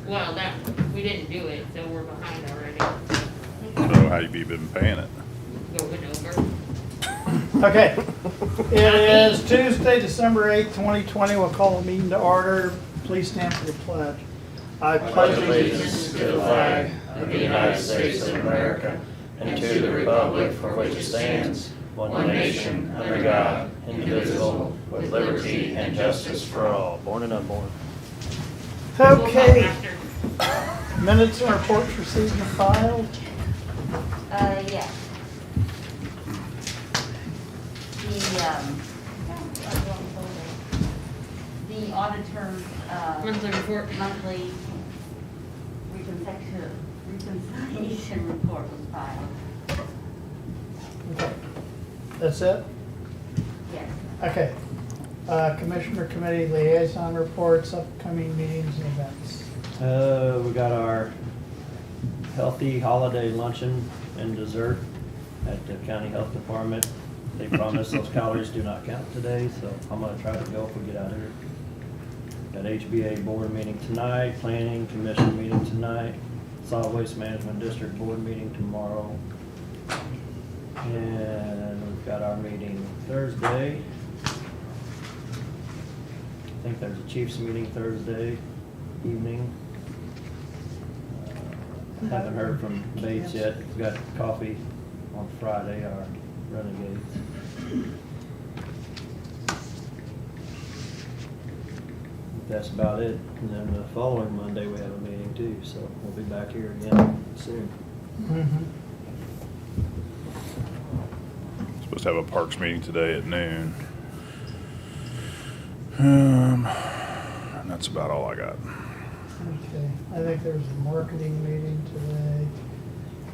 Well, that, we didn't do it, so we're behind already. So how you been paying it? Going over. Okay, it is Tuesday, December 8th, 2020. We'll call the meeting to order. Please stand for the pledge. I pledge allegiance to the flag of the United States of America and to the republic for which it stands, one nation, under God, indivisible, with liberty and justice for all, born and unborn. Okay, We'll come after. minutes and reports received and filed. Yeah. The auditor's, Monthly report. monthly reconciliation report was filed. Okay, that's it? Yes. Okay. Commissioner Committee Liaison Reports, upcoming meetings and events. We got our healthy holiday luncheon and dessert at the county health department. They promise those calories do not count today, so I'm gonna try to go if we get out of here. Got HBA board meeting tonight, planning commission meeting tonight, solid waste management district board meeting tomorrow. And we've got our meeting Thursday. I think there's a chiefs meeting Thursday evening. Haven't heard from Bates yet. We've got coffee on Friday, our renegades. That's about it. And then the following Monday, we have a meeting too, so we'll be back here again soon. Mhm. Supposed to have a parks meeting today at noon. And that's about all I got. Okay, I think there's a marketing meeting today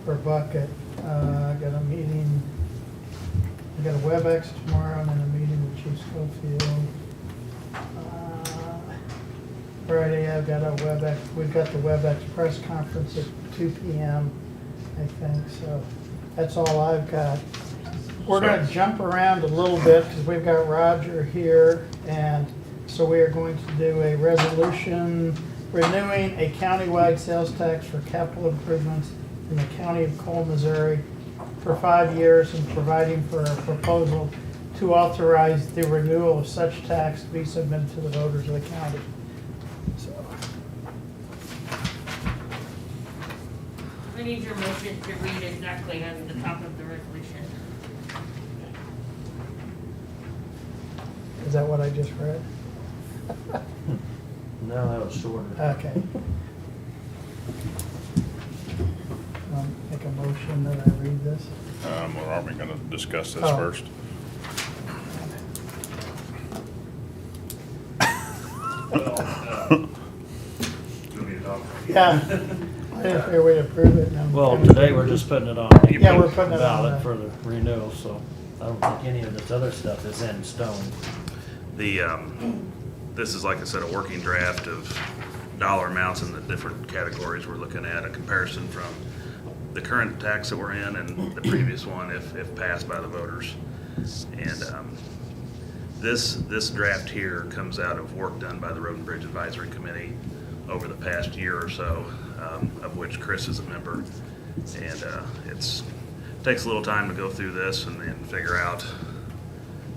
for Bucket. I got a meeting, I got a WebEx tomorrow and then a meeting with Chief Schofield. Friday, I've got a WebEx, we've got the WebEx press conference at 2 p.m., I think, so that's all I've got. We're gonna jump around a little bit because we've got Roger here, and so we are going to do a resolution renewing a countywide sales tax for capital improvements in the county of Cole, Missouri for 5 years and providing for a proposal to authorize the renewal of such tax to be submitted to the voters of the county. So, I need your motion to read exactly as the top of the resolution. is that what I just read? No, that was shorter. Okay. Make a motion that I read this. Well, aren't we gonna discuss this Oh. first? Yeah. I didn't figure we'd approve it. and Well, I'm- today we're just putting it on the Yeah, we're putting it on ballot the- for the renewal, so I don't think any of this other stuff is in stone. The, this is, like I said, a working draft of dollar amounts in the different categories we're looking at, a comparison from the current tax that we're in and the previous one if passed by the voters. And this draft here comes out of work done by the Road and Bridge Advisory Committee over the past year or so, of which Chris is a member. And takes a little time to go through this and then figure out,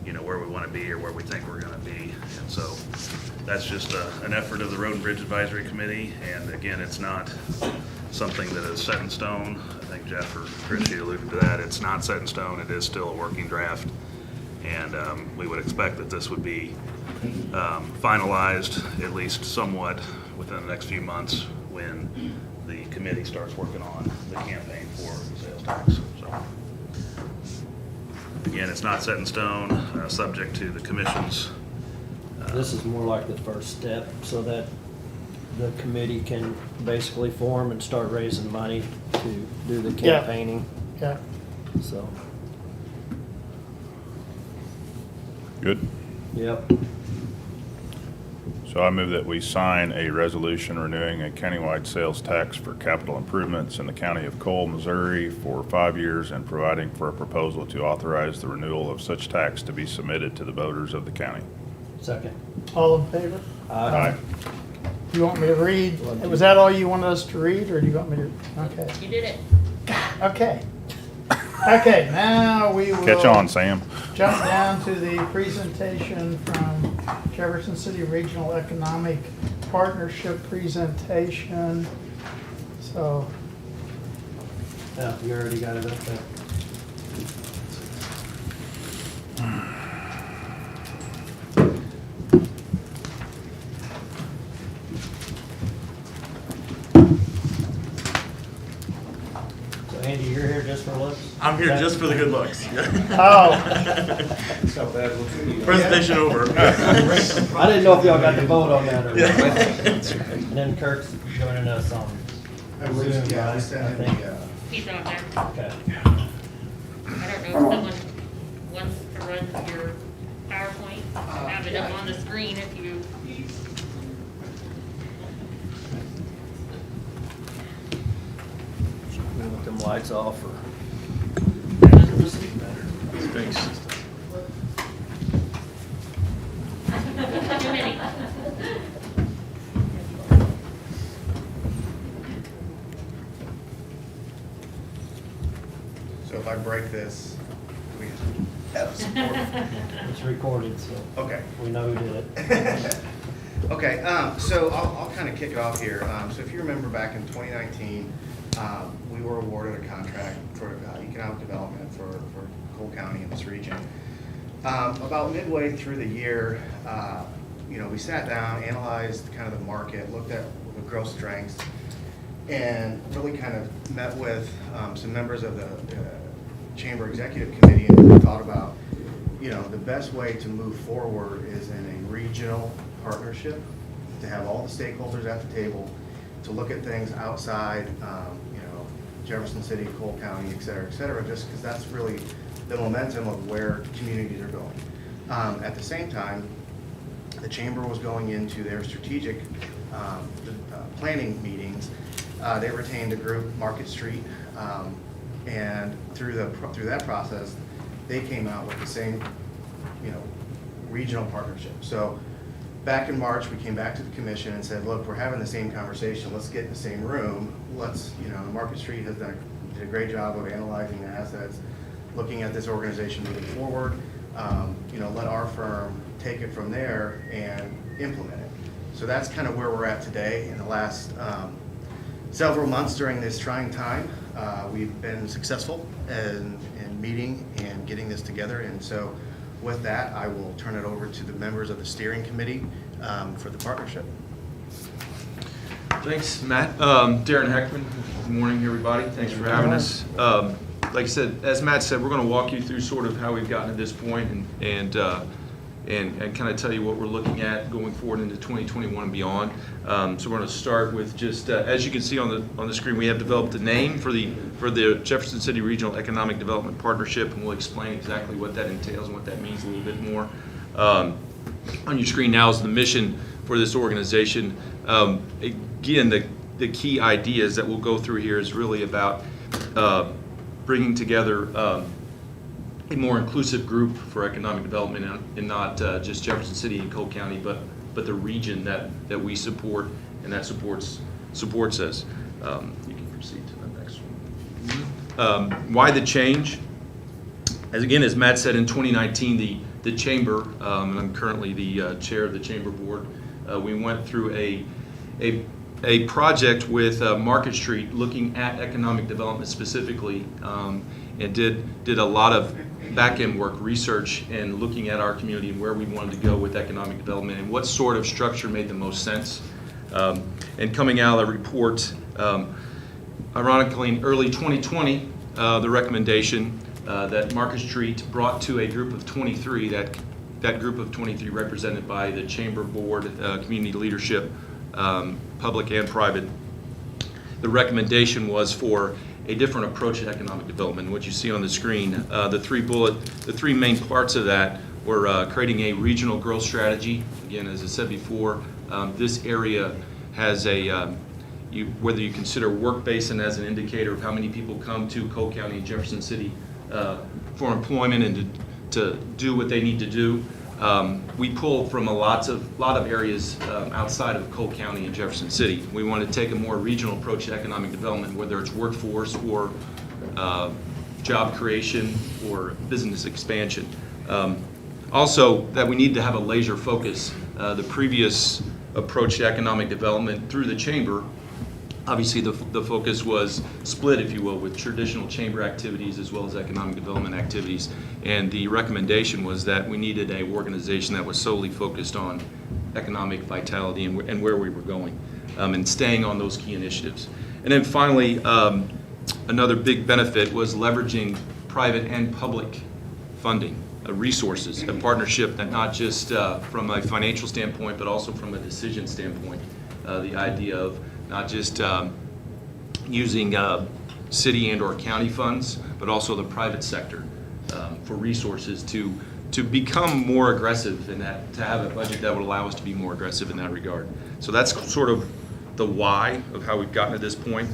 you know, where we want to be or where we think we're going to be. And so that's just an effort of the Road and Bridge Advisory Committee. And again, it's not something that is set in stone. I think Jeff or Chris, you alluded to that. It's not set in stone. It is still a working draft. And we would expect that this would be finalized at least somewhat within the next few months when the committee starts working on the campaign for the sales tax. So again, it's not set in stone, subject to the commission's. This is more like the first step so that the committee can basically form and start raising money to do the Yeah. campaigning, Yeah, so, Good. yep. So I move that we sign a resolution renewing a countywide sales tax for capital improvements in the county of Cole, Missouri for 5 years and providing for a proposal to authorize the renewal of such tax to be submitted to the voters of the county. Second. all in favor? Aye. You want me to read? Was that all you wanted us to read, or do you want me to? Okay. You did it. Okay. Okay, now we will. Catch on, Sam. Jump down to the presentation from Jefferson City Regional Economic Partnership presentation. So, Yeah, you already got it up there. So Andy, you're here just for looks? I'm here just for the good looks. oh, Presentation over. I didn't know if y'all got to vote on that or not. And then Kirk's joining us on Zoom, Yeah, I right? sent I him think. the, He's on there. Okay. I don't know if someone wants to run your PowerPoint, have it up on the screen if you. With them lights off or? Thanks. Too many. so if I break this, we have support. It's recorded, so Okay. we know who did it. Okay, so I'll kind of kick it off here. So if you remember back in 2019, we were awarded a contract for economic development for Cole County in this region. About midway through the year, we sat down, analyzed kind of the market, looked at the growth strengths, and really kind of met with some members of the Chamber Executive Committee and thought about, the best way to move forward is in a regional partnership, to have all the stakeholders at the table, to look at things outside, Jefferson City, Cole County, et cetera, just because that's really the momentum of where communities are going. At the same time, the Chamber was going into their strategic planning meetings. They retained a group, Market Street, and through that process, they came out with the same, regional partnership. So back in March, we came back to the commission and said, look, we're having the same conversation. Let's get in the same room. Let's, Market Street has did a great job of analyzing the assets, looking at this organization moving forward. Let our firm take it from there and implement it. So that's kind of where we're at today. In the last several months during this trying time, we've been successful in meeting and getting this together. And so with that, I will turn it over to the members of the steering committee for the partnership. Thanks, Matt. Darren Heckman, good morning, everybody. Thanks for having us. Like I said, as Matt said, we're going to walk you through sort of how we've gotten to this point and kind of tell you what we're looking at going forward into 2021 and beyond. So we're going to start with just, as you can see on the screen, we have developed a name for the Jefferson City Regional Economic Development Partnership, and we'll explain exactly what that entails and what that means a little bit more. On your screen now is the mission for this organization. Again, the key ideas that we'll go through here is really about bringing together a more inclusive group for economic development, and not just Jefferson City and Cole County, but the region that we support and that supports us. You can proceed to the next one. Why the change? As Matt said, in 2019, the Chamber, and I'm currently the chair of the Chamber Board, we went through a project with Market Street looking at economic development specifically, and did a lot of back-end work, research, and looking at our community and where we wanted to go with economic development and what sort of structure made the most sense. And coming out of the report, ironically in early 2020, the recommendation that Market Street brought to a group of 23, that group of 23 represented by the Chamber Board, community leadership, public and private. The recommendation was for a different approach to economic development. What you see on the screen, the three main parts of that were creating a regional growth strategy. Again, as I said before, this area has whether you consider work basin as an indicator of how many people come to Cole County and Jefferson City for employment and to do what they need to do, We pull from a lot of areas outside of Cole County and Jefferson City. We want to take a more regional approach to economic development, whether it's workforce or job creation or business expansion. Also, that we need to have a laser focus. The previous approach to economic development through the chamber, obviously the focus was split, if you will, with traditional chamber activities as well as economic development activities. And the recommendation was that we needed an organization that was solely focused on economic vitality and where we were going, and staying on those key initiatives. And then finally, another big benefit was leveraging private and public funding, resources, a partnership that not just from a financial standpoint, but also from a decision standpoint. The idea of not just using city and or county funds, but also the private sector for resources to become more aggressive in that, to have a budget that would allow us to be more aggressive in that regard. So that's sort of the why of how we've gotten to this point.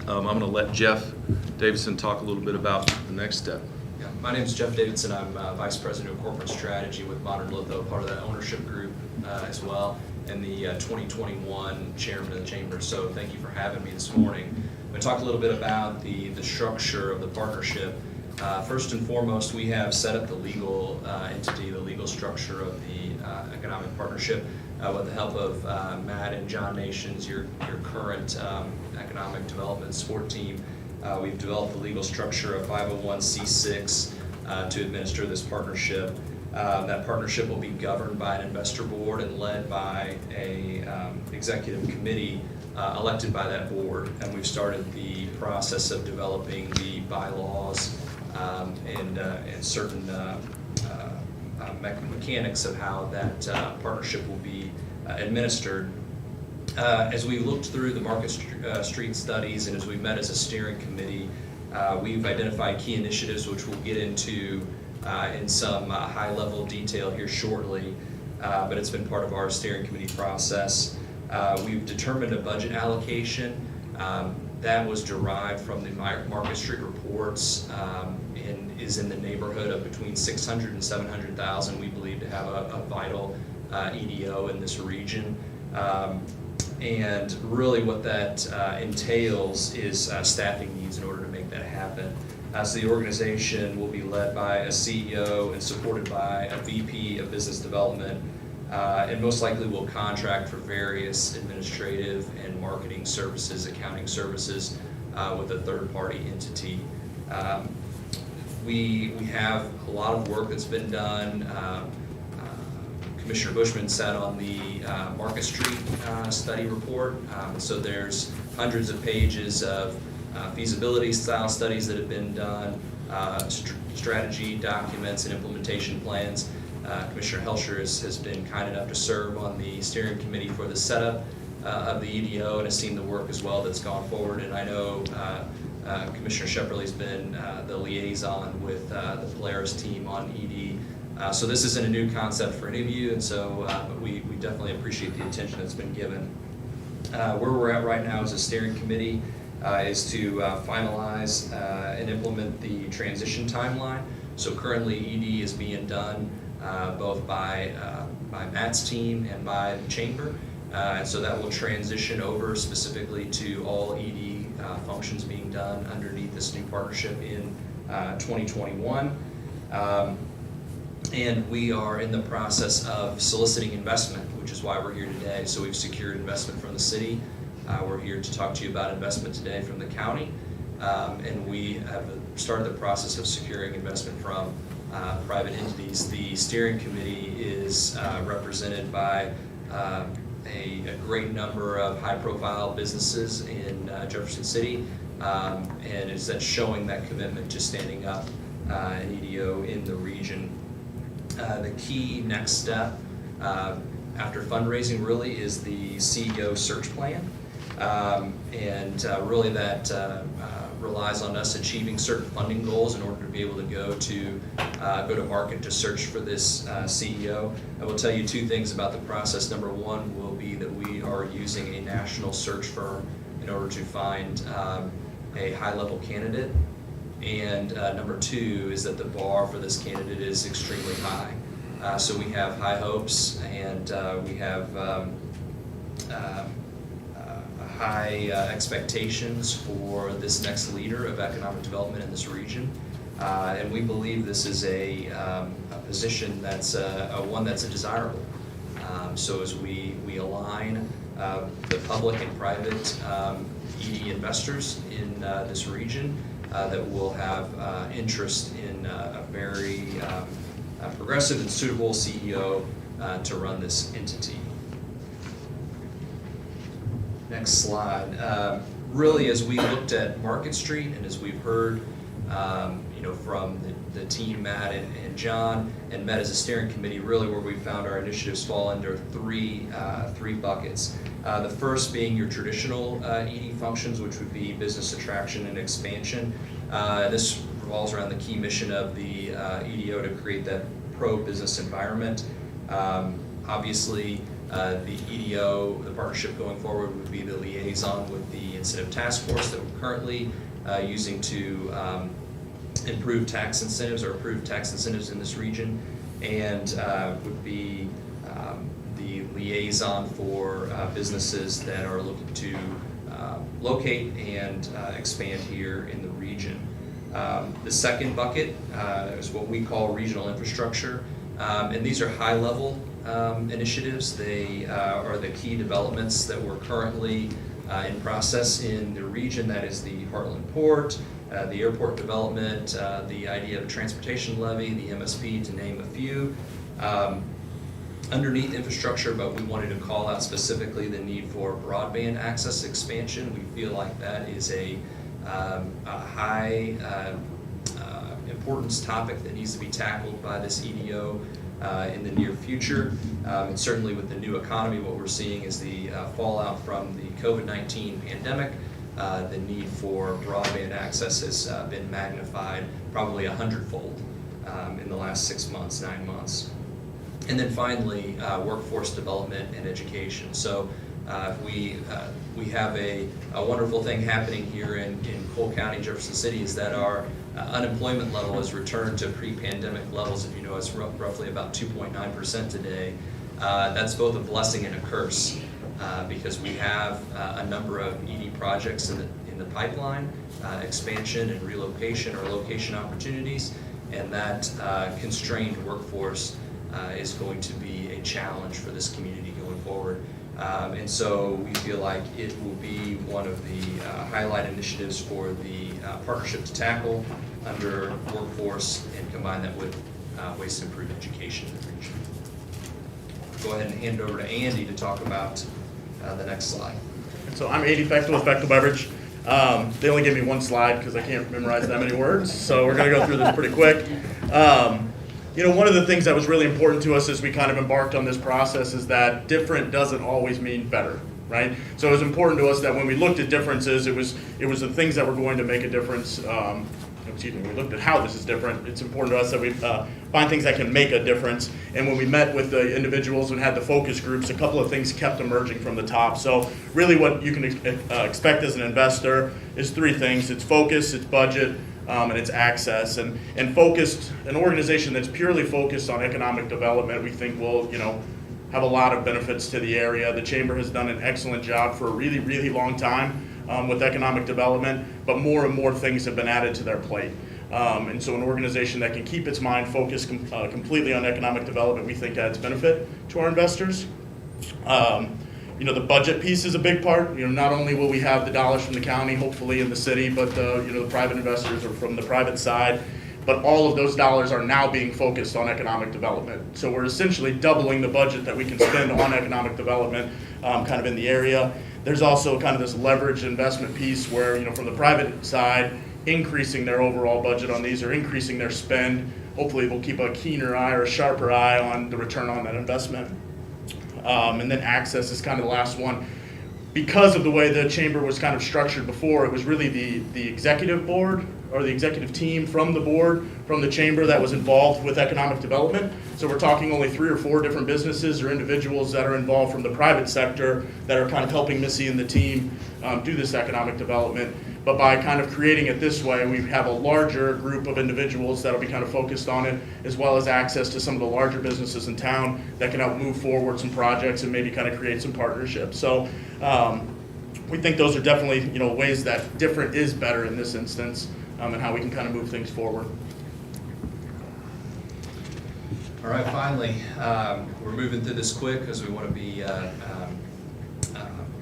I'm going to let Jeff Davidson talk a little bit about the next step. Yeah, my name is Jeff Davidson. I'm Vice President of Corporate Strategy with Modern Litho, part of that ownership group as well, and the 2021 Chairman of the Chamber. So thank you for having me this morning. I'm going to talk a little bit about the structure of the partnership. First and foremost, we have set up the legal entity, the legal structure of the economic partnership with the help of Matt and John Nations, your current economic development support team. We've developed the legal structure of 501c6 to administer this partnership. That partnership will be governed by an investor board and led by a executive committee elected by that board. And we've started the process of developing the bylaws and certain mechanics of how that partnership will be administered. As we looked through the Market Street studies and as we met as a steering committee, we've identified key initiatives which we'll get into in some high-level detail here shortly, but it's been part of our steering committee process. We've determined a budget allocation that was derived from the Market Street reports and is in the neighborhood of between 600 and 700,000. We believe to have a vital EDO in this region. And really what that entails is staffing needs in order to make that happen. So the organization will be led by a CEO and supported by a VP of Business Development, and most likely will contract for various administrative and marketing services, accounting services with a third-party entity. We have a lot of work that's been done. Commissioner Bushman sat on the Market Street study report, so there's hundreds of pages of feasibility style studies that have been done, strategy documents and implementation plans. Commissioner Helsher has been kind enough to serve on the steering committee for the setup of the EDO and has seen the work as well that's gone forward. And I know Commissioner Shepperly's been the liaison with the Polaris team on ED. So this isn't a new concept for any of you, and so but we definitely appreciate the attention that's been given. Where we're at right now as a steering committee is to finalize and implement the transition timeline. So currently ED is being done both by Matt's team and by the chamber. And so that will transition over specifically to all ED functions being done underneath this new partnership in 2021. And we are in the process of soliciting investment, which is why we're here today. So we've secured investment from the city. We're here to talk to you about investment today from the county. And we have started the process of securing investment from private entities. The steering committee is represented by a great number of high-profile businesses in Jefferson City, and is that showing that commitment to standing up an EDO in the region. The key next step after fundraising really is the CEO search plan, and really that relies on us achieving certain funding goals in order to be able to go to market to search for this CEO. I will tell you two things about the process. Number one will be that we are using a national search firm in order to find a high-level candidate. And number two is that the bar for this candidate is extremely high. So we have high hopes, and we have high expectations for this next leader of economic development in this region. And we believe this is a position that's one that's desirable. So as we align the public and private ED investors in this region that will have interest in a very progressive and suitable CEO to run this entity. Next slide. Really, as we looked at Market Street and as we've heard from the team, Matt and John, and met as a steering committee, really where we found our initiatives fall under three buckets. The first being your traditional ED functions, which would be business attraction and expansion. This revolves around the key mission of the EDO to create that pro-business environment. Obviously, the EDO, the partnership going forward, would be the liaison with the incentive task force that we're currently using to improve tax incentives or approve tax incentives in this region, and would be the liaison for businesses that are looking to locate and expand here in the region. The second bucket is what we call regional infrastructure, and these are high-level initiatives. They are the key developments that we're currently in process in the region. That is the Heartland Port, the airport development, the idea of a transportation levy, the MSP, to name a few. Underneath infrastructure, but we wanted to call out specifically the need for broadband access expansion. We feel like that is a high importance topic that needs to be tackled by this EDO in the near future. And certainly with the new economy, what we're seeing is the fallout from the COVID-19 pandemic. The need for broadband access has been magnified probably 100-fold in the last 6 months, 9 months. And then finally, workforce development and education. So we have a wonderful thing happening here in Cole County, Jefferson City, is that our unemployment level has returned to pre-pandemic levels. If you know, it's roughly about 2.9% today. That's both a blessing and a curse because we have a number of ED projects in the pipeline, expansion and relocation or location opportunities, and that constrained workforce is going to be a challenge for this community going forward. And so we feel like it will be one of the highlight initiatives for the partnership to tackle under workforce and combine that with ways to improve education in the region. Go ahead and hand it over to Andy to talk about the next slide. So I'm Andy Fechtel with Fechtel Beverage. They only gave me one slide because I can't memorize that many words, so we're going to go through this pretty quick. One of the things that was really important to us as we kind of embarked on this process is that different doesn't always mean better, right? So it was important to us that when we looked at differences, it was the things that were going to make a difference. We looked at how this is different. It's important to us that we find things that can make a difference. And when we met with the individuals and had the focus groups, a couple of things kept emerging from the top. So really what you can expect as an investor is three things. It's focus, it's budget, and it's access. And focused, an organization that's purely focused on economic development, we think will, have a lot of benefits to the area. The Chamber has done an excellent job for a really, really long time with economic development, but more and more things have been added to their plate. And so an organization that can keep its mind focused completely on economic development, we think adds benefit to our investors. The budget piece is a big part. Not only will we have the dollars from the county, hopefully in the city, but the private investors are from the private side. But all of those dollars are now being focused on economic development. So we're essentially doubling the budget that we can spend on economic development kind of in the area. There's also kind of this leveraged investment piece where, from the private side, increasing their overall budget on these or increasing their spend. Hopefully we'll keep a keener eye or a sharper eye on the return on that investment. And then access is kind of the last one. Because of the way the Chamber was kind of structured before, it was really the executive board or the executive team from the board, from the Chamber that was involved with economic development. So we're talking only 3 or 4 different businesses or individuals that are involved from the private sector that are kind of helping Missy and the team do this economic development. But by kind of creating it this way, we have a larger group of individuals that'll be kind of focused on it, as well as access to some of the larger businesses in town that can help move forward some projects and maybe kind of create some partnerships. So we think those are definitely, ways that different is better in this instance, and how we can kind of move things forward. All right, finally, we're moving through this quick because we want to be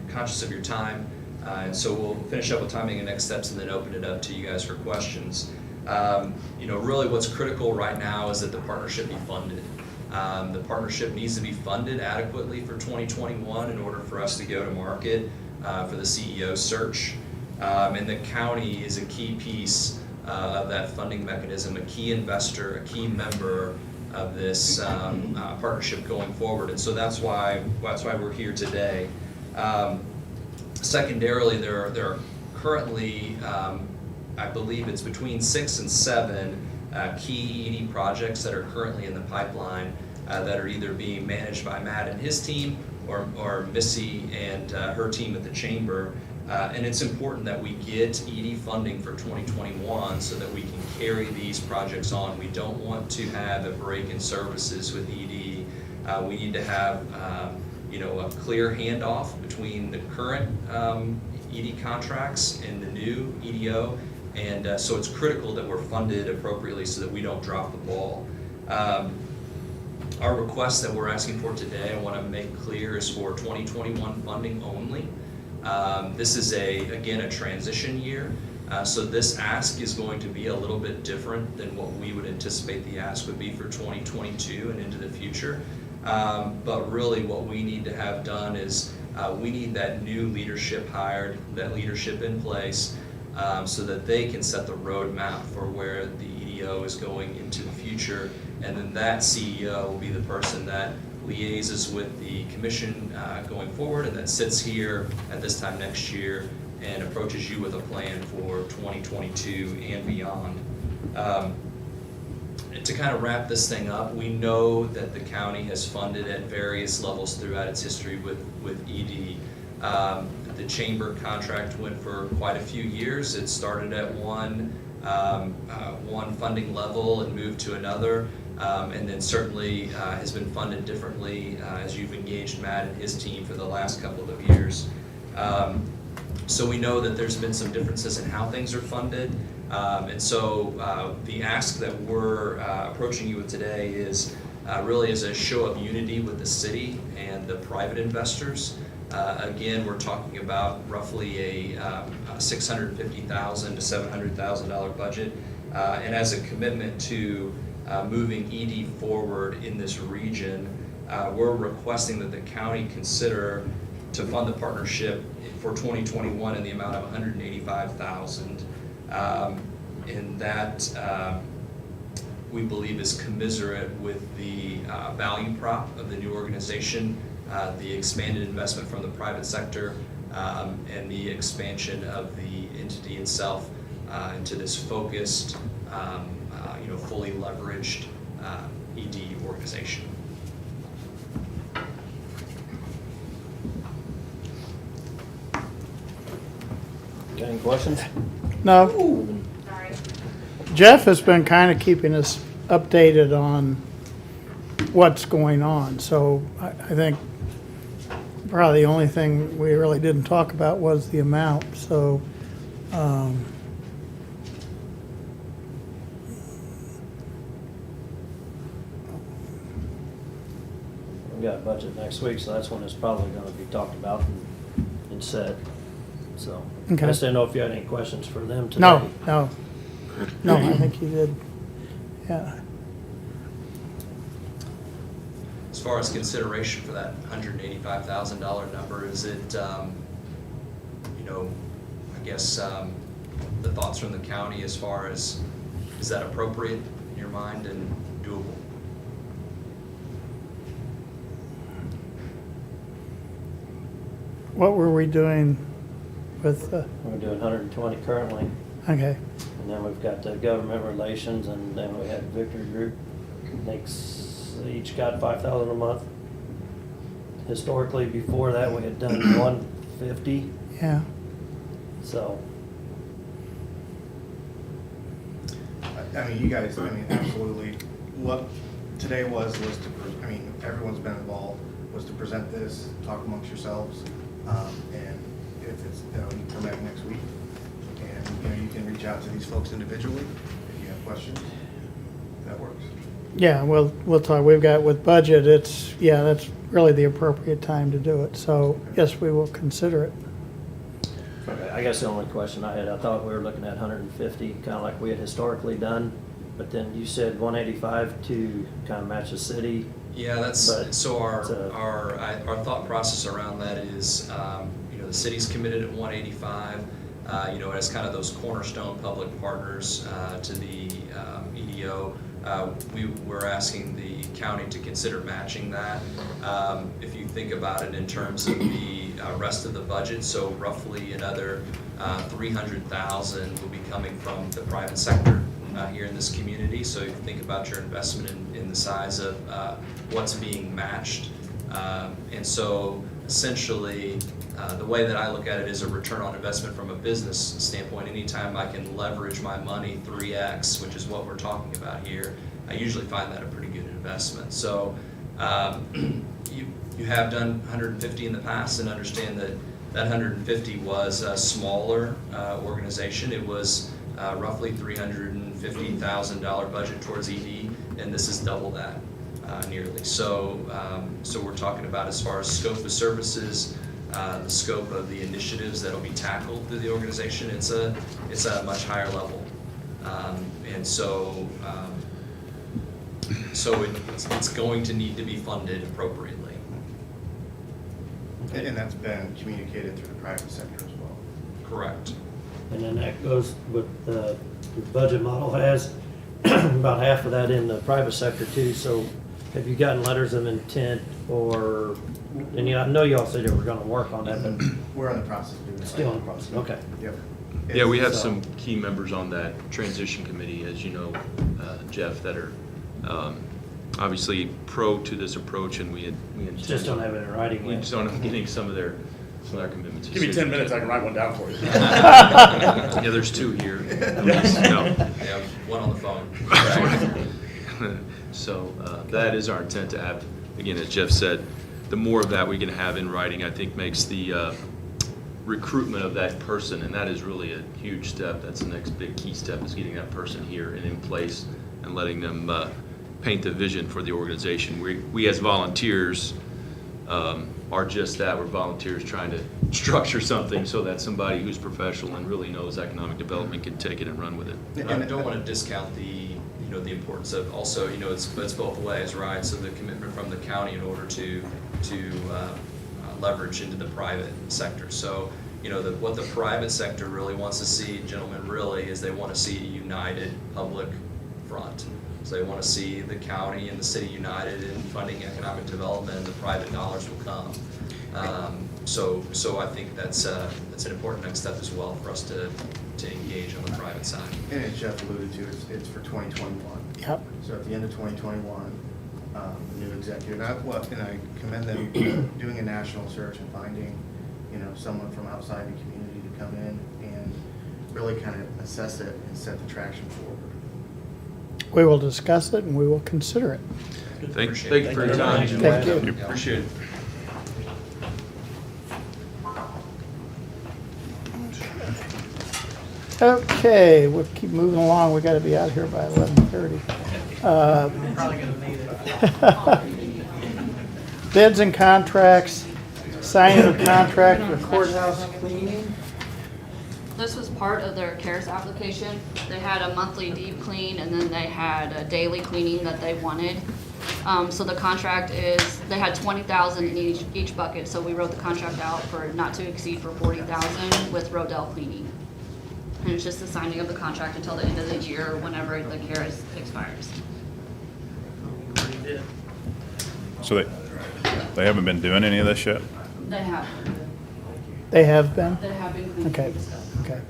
conscious of your time. And so we'll finish up with timing and next steps and then open it up to you guys for questions. Really what's critical right now is that the partnership be funded. The partnership needs to be funded adequately for 2021 in order for us to go to market for the CEO search. And the county is a key piece of that funding mechanism, a key investor, a key member of this partnership going forward. And so that's why we're here today. Secondarily, there are currently, I believe it's between 6 and 7 key ED projects that are currently in the pipeline that are either being managed by Matt and his team or Missy and her team at the chamber. And it's important that we get ED funding for 2021 so that we can carry these projects on. We don't want to have a break in services with ED. We need to have a clear handoff between the current ED contracts and the new EDO, and so it's critical that we're funded appropriately so that we don't drop the ball. Our request that we're asking for today, I want to make clear, is for 2021 funding only. This is again a transition year, so this ask is going to be a little bit different than what we would anticipate the ask would be for 2022 and into the future. But really what we need to have done is we need that new leadership hired, that leadership in place, so that they can set the roadmap for where the EDO is going into the future. And then that CEO will be the person that liaises with the commission going forward and that sits here at this time next year and approaches you with a plan for 2022 and beyond. To kind of wrap this thing up, we know that the county has funded at various levels throughout its history with ED. The chamber contract went for quite a few years. It started at one funding level and moved to another, and then certainly has been funded differently as you've engaged Matt and his team for the last couple of years. So we know that there's been some differences in how things are funded. And so the ask that we're approaching you with today is really as a show of unity with the city and the private investors. Again, we're talking about roughly a $650,000 to $700,000 budget, and as a commitment to moving ED forward in this region, we're requesting that the county consider to fund the partnership for 2021 in the amount of $185,000. And that we believe is commensurate with the value prop of the new organization, the expanded investment from the private sector, and the expansion of the entity itself into this focused, fully leveraged ED organization. Got any questions? No, Sorry. Jeff has been kind of keeping us updated on what's going on, so I think probably the only thing we really didn't talk about was the amount, so, We've got a budget next week, so that's when it's probably gonna be talked about and set, so. Okay. I just didn't know if you had any questions for them today. no, I think you did, yeah. As far as consideration for that $185,000 number, is it, I guess, the thoughts from the county as far as, is that appropriate in your mind and doable? What were we doing with, We're doing 120 currently, okay, and then we've got the government relations, and then we had Victory Group. They each got $5,000 a month. Historically, before that, we had done 150, yeah, so I mean, you guys, I mean, absolutely, what today was to, I mean, everyone's been involved, was to present this, talk amongst yourselves, and if it's, you know, you come back next week, and, you know, you can reach out to these folks individually if you have questions. That works. Yeah, we'll talk, we've got with budget, it's, yeah, that's really the appropriate time to do it, so yes, we will consider it. I guess the only question I had, I thought we were looking at 150, kind of like we had historically done, but then you said 185 to kind of match the city. Yeah, that's, But so it's a- our thought process around that is, you know, the city's committed at 185, you know, as kind of those cornerstone public partners to the EDO. We're asking the county to consider matching that. If you think about it in terms of the rest of the budget, so roughly another 300,000 will be coming from the private sector here in this community. So if you think about your investment in the size of what's being matched. And so essentially, the way that I look at it is a return on investment from a business standpoint. Anytime I can leverage my money 3x, which is what we're talking about here, I usually find that a pretty good investment. So you have done 150 in the past, and understand that that 150 was a smaller organization. It was roughly $350,000 budget towards ED, and this is double that nearly. So we're talking about, as far as scope of services, the scope of the initiatives that'll be tackled through the organization, it's a much higher level. And so it's going to need to be funded appropriately. And that's been communicated through the private sector as well. Correct. And then that goes with the budget model has about half of that in the private sector too. So have you gotten letters of intent, or, and you know, I know you all said you were gonna work on that, but We're in the process of doing that. still in the process, okay. Yep. Yeah, we have So- some key members on that transition committee, as you know, Jeff, that are obviously pro to this approach, and we intend. Just don't have it in writing We yet. just don't have getting some of their commitments. Give me 10 minutes, I can write one down for you. Yeah, there's two here. At least. No. I have one on the phone. So that is our intent to have, again, as Jeff said, the more of that we can have in writing, I think makes the recruitment of that person, and that is really a huge step. That's the next big key step, is getting that person here and in place and letting them paint the vision for the organization. We as volunteers are just that. We're volunteers trying to structure something so that somebody who's professional and really knows economic development can take it and run with it. And I don't want to discount the importance of also, it's both ways, right? So the commitment from the county in order to leverage into the private sector. So, what the private sector really wants to see, gentlemen, really, is they want to see a united public front. So they want to see the county and the city united in funding economic development, and the private dollars will come. So I think that's an important next step as well for us to engage on the private side. And as Jeff alluded to, it's for 2021. Yep. So at the end of 2021, the new executive, and I commend them doing a national search and finding, someone from outside the community to come in and really kind of assess it and set the traction forward. We will discuss it and we will consider it. Thank Appreciate you it. for your time. Thank you. Appreciate it. Okay, we'll keep moving along. We gotta be out of here by 11:30. Probably gonna need it. Bids and contracts, signing of contract for courthouse cleaning. This was part of their CARES application. They had a monthly deep clean, and then they had a daily cleaning that they wanted. So the contract is, they had 20,000 in each bucket, so we wrote the contract out for not to exceed for 40,000 with Rodell Cleaning. And it's just the signing of the contract until the end of the year, whenever the CARES expires. Already did. So they haven't been doing any of this yet? They have They have been? been cleaning Okay, stuff. okay.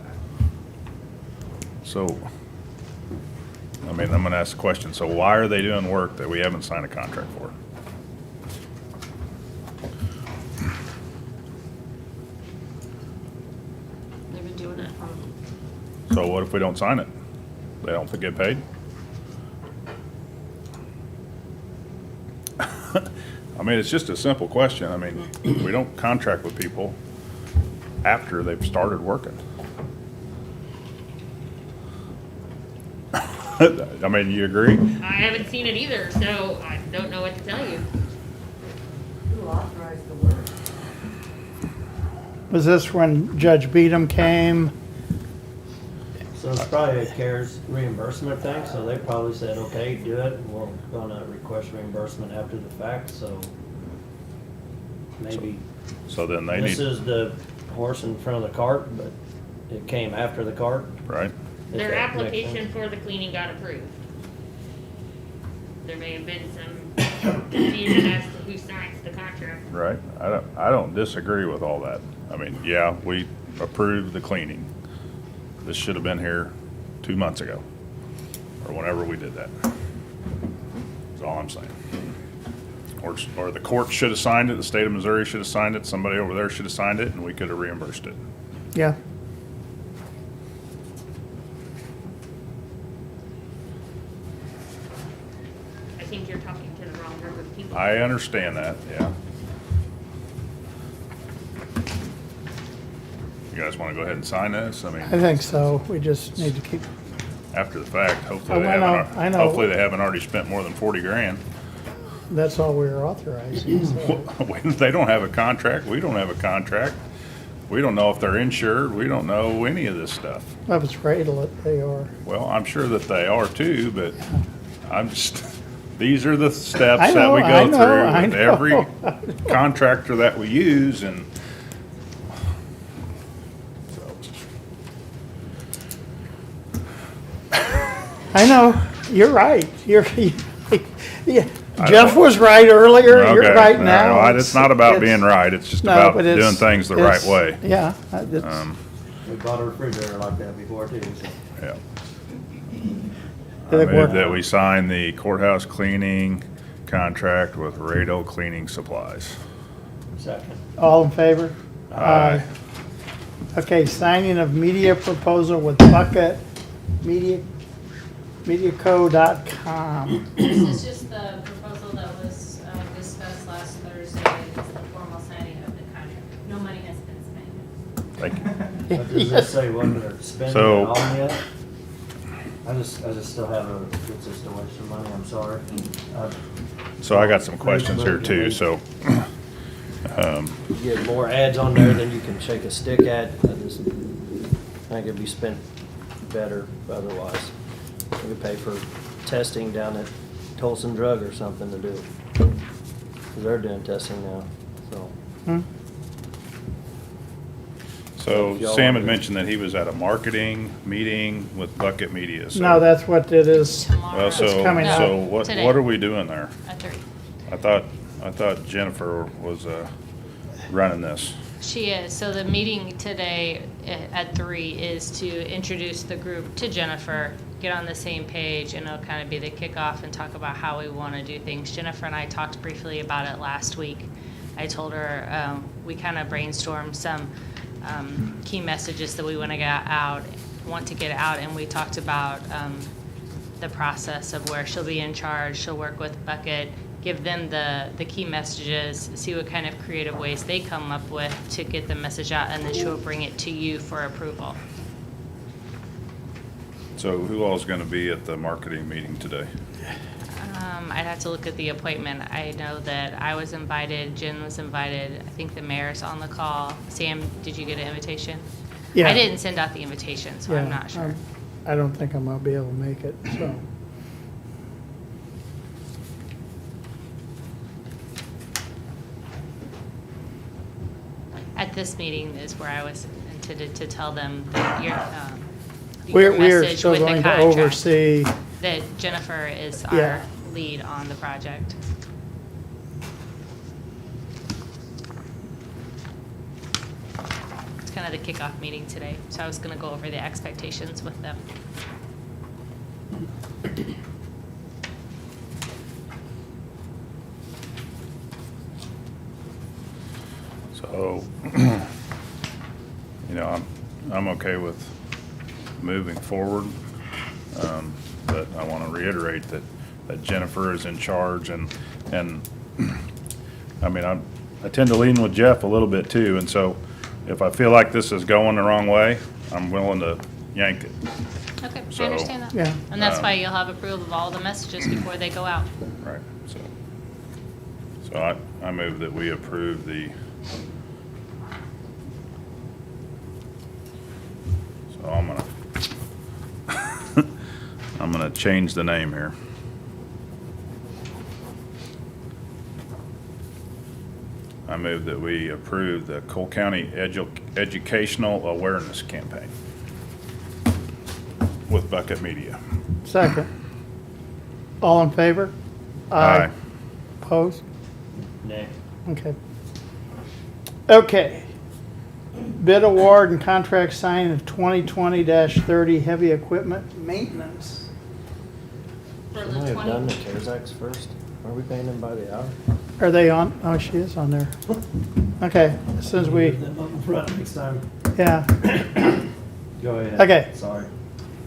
So, I'm gonna ask the question, so why are they doing work that we haven't signed a contract for? They've been doing it from, So what if we don't sign it? They don't get paid? I mean, it's just a simple question. I mean, we don't contract with people after they've started working. I mean, you agree? I haven't seen it either, so I don't know what to tell you. Who authorized the work? Was this when Judge Beadham came? So it's probably a CARES reimbursement thing, so they probably said, okay, do it. We're gonna request reimbursement after the fact, so maybe So then they this need, is the horse in front of the cart, but it came after the cart. right? if Their that makes application sense. for the cleaning got approved. There may have been some confusion as to who signs the contract. Right? I don't disagree with all that. I mean, yeah, we approved the cleaning. This should have been here 2 months ago, or whenever we did that. That's all I'm saying. Or the court should have signed it, the state of Missouri should have signed it, somebody over there should have signed it, and we could have reimbursed it. Yeah. I think you're talking to the wrong group of people. I understand that, yeah. You guys want to go ahead and sign this? I I mean, think so. We just need to keep, after the fact, hopefully Oh, they I know, haven't, I know. hopefully they haven't already spent more than 40 grand. that's all we were authorizing, so. They don't have a contract, we don't have a contract. We don't know if they're insured, we don't know any of this stuff. If it's Radel, they are. Well, I'm sure that they are too, but I'm just, these are the steps I that know, we I go know, through I with know. every contractor that we use, and I know, you're right. You're, yeah. I Jeff don't- was right earlier, okay. you're right now. No, it's not about it's- being right, it's just no, about but it's- doing things the right it's- way. Yeah. We bought a refrigerator like that before too, so. Yeah. I Did it work? move that we sign the courthouse cleaning contract with Rado Cleaning Supplies. Second. All in favor? Aye. Okay, signing of media proposal with Bucket MediaCo.com. This is just the proposal that was discussed last Thursday. It's the formal signing of the contract. No money has been spent. Thank you. But does this say what they're spending So- it on yet? I just still have it's just a waste of money, I'm sorry. So I got some questions here too, so, You get more ads on there than you can shake a stick at. I think it'd be spent better otherwise. We could pay for testing down at Tolson Drug or something to do it. 'Cause they're doing testing now, so. so If y'all Sam want had to- mentioned that he was at a marketing meeting with Bucket Media, so. No, that's what it is. Tomorrow. Well, so, It's coming up. so what Today. are we doing there? At 3. I thought Jennifer was, running this. She is. So the meeting today at 3 is to introduce the group to Jennifer, get on the same page, and it'll kind of be the kickoff and talk about how we want to do things. Jennifer and I talked briefly about it last week. I told her we kind of brainstormed some key messages that we want to get out, and we talked about the process of where she'll be in charge. She'll work with Bucket, give them the key messages, see what kind of creative ways they come up with to get the message out, and then she'll bring it to you for approval. So who all is gonna be at the marketing meeting today? I'd have to look at the appointment. I know that I was invited, Jen was invited, I think the mayor's on the call. Sam, did you get an invitation? Yeah. I didn't send out the invitation, so I'm Yeah, not sure. I don't think I'm gonna be able to make it, so. At this meeting is where I was intended to tell them that your We're message still with the going to contract, oversee, that Jennifer is Yeah. our lead on the project. It's kind of the kickoff meeting today, so I was gonna go over the expectations with them. So, you know, I'm okay with moving forward. But I want to reiterate that Jennifer is in charge, and I mean, I tend to lean with Jeff a little bit too, and so if I feel like this is going the wrong way, I'm willing to yank it. Okay, I So, understand that. Yeah. And that's why you'll have approval of all the messages before they go out. Right, so I move that we approve the, so I'm gonna change the name here. I move that we approve the Cole County Educational Awareness Campaign with Bucket Media. Second. All in favor? Aye. Opposed? Nay. Okay. Okay. Bid award and contract signing of 2020-30 heavy equipment maintenance. For the Shouldn't we have done the 20, CARES Acts first? Are we paying them by the hour? Are they on? Oh, she is on there. Okay, since we, Leave them up front next time. yeah, Go ahead. Okay. Sorry.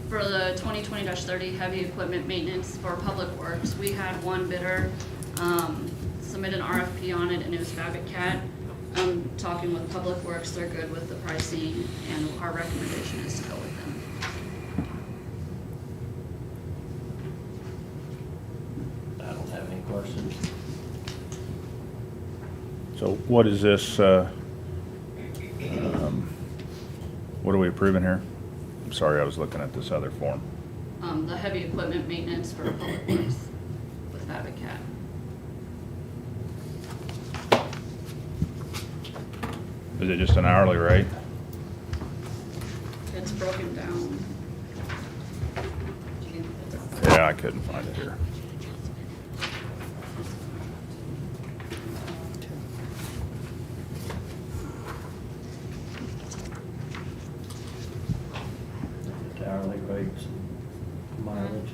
for the 2020-30 heavy equipment maintenance for Public Works, we had one bidder submit an RFP on it, and it was Cat. Talking with Public Works, they're good with the pricing, and our recommendation is to go with them. I don't have any questions. So what is this, what are we approving here? I'm sorry, I was looking at this other form. The heavy equipment maintenance for Public Works with Cat. Is it just an hourly rate? It's broken down. Yeah, I couldn't find it here. The hourly rates, mileage.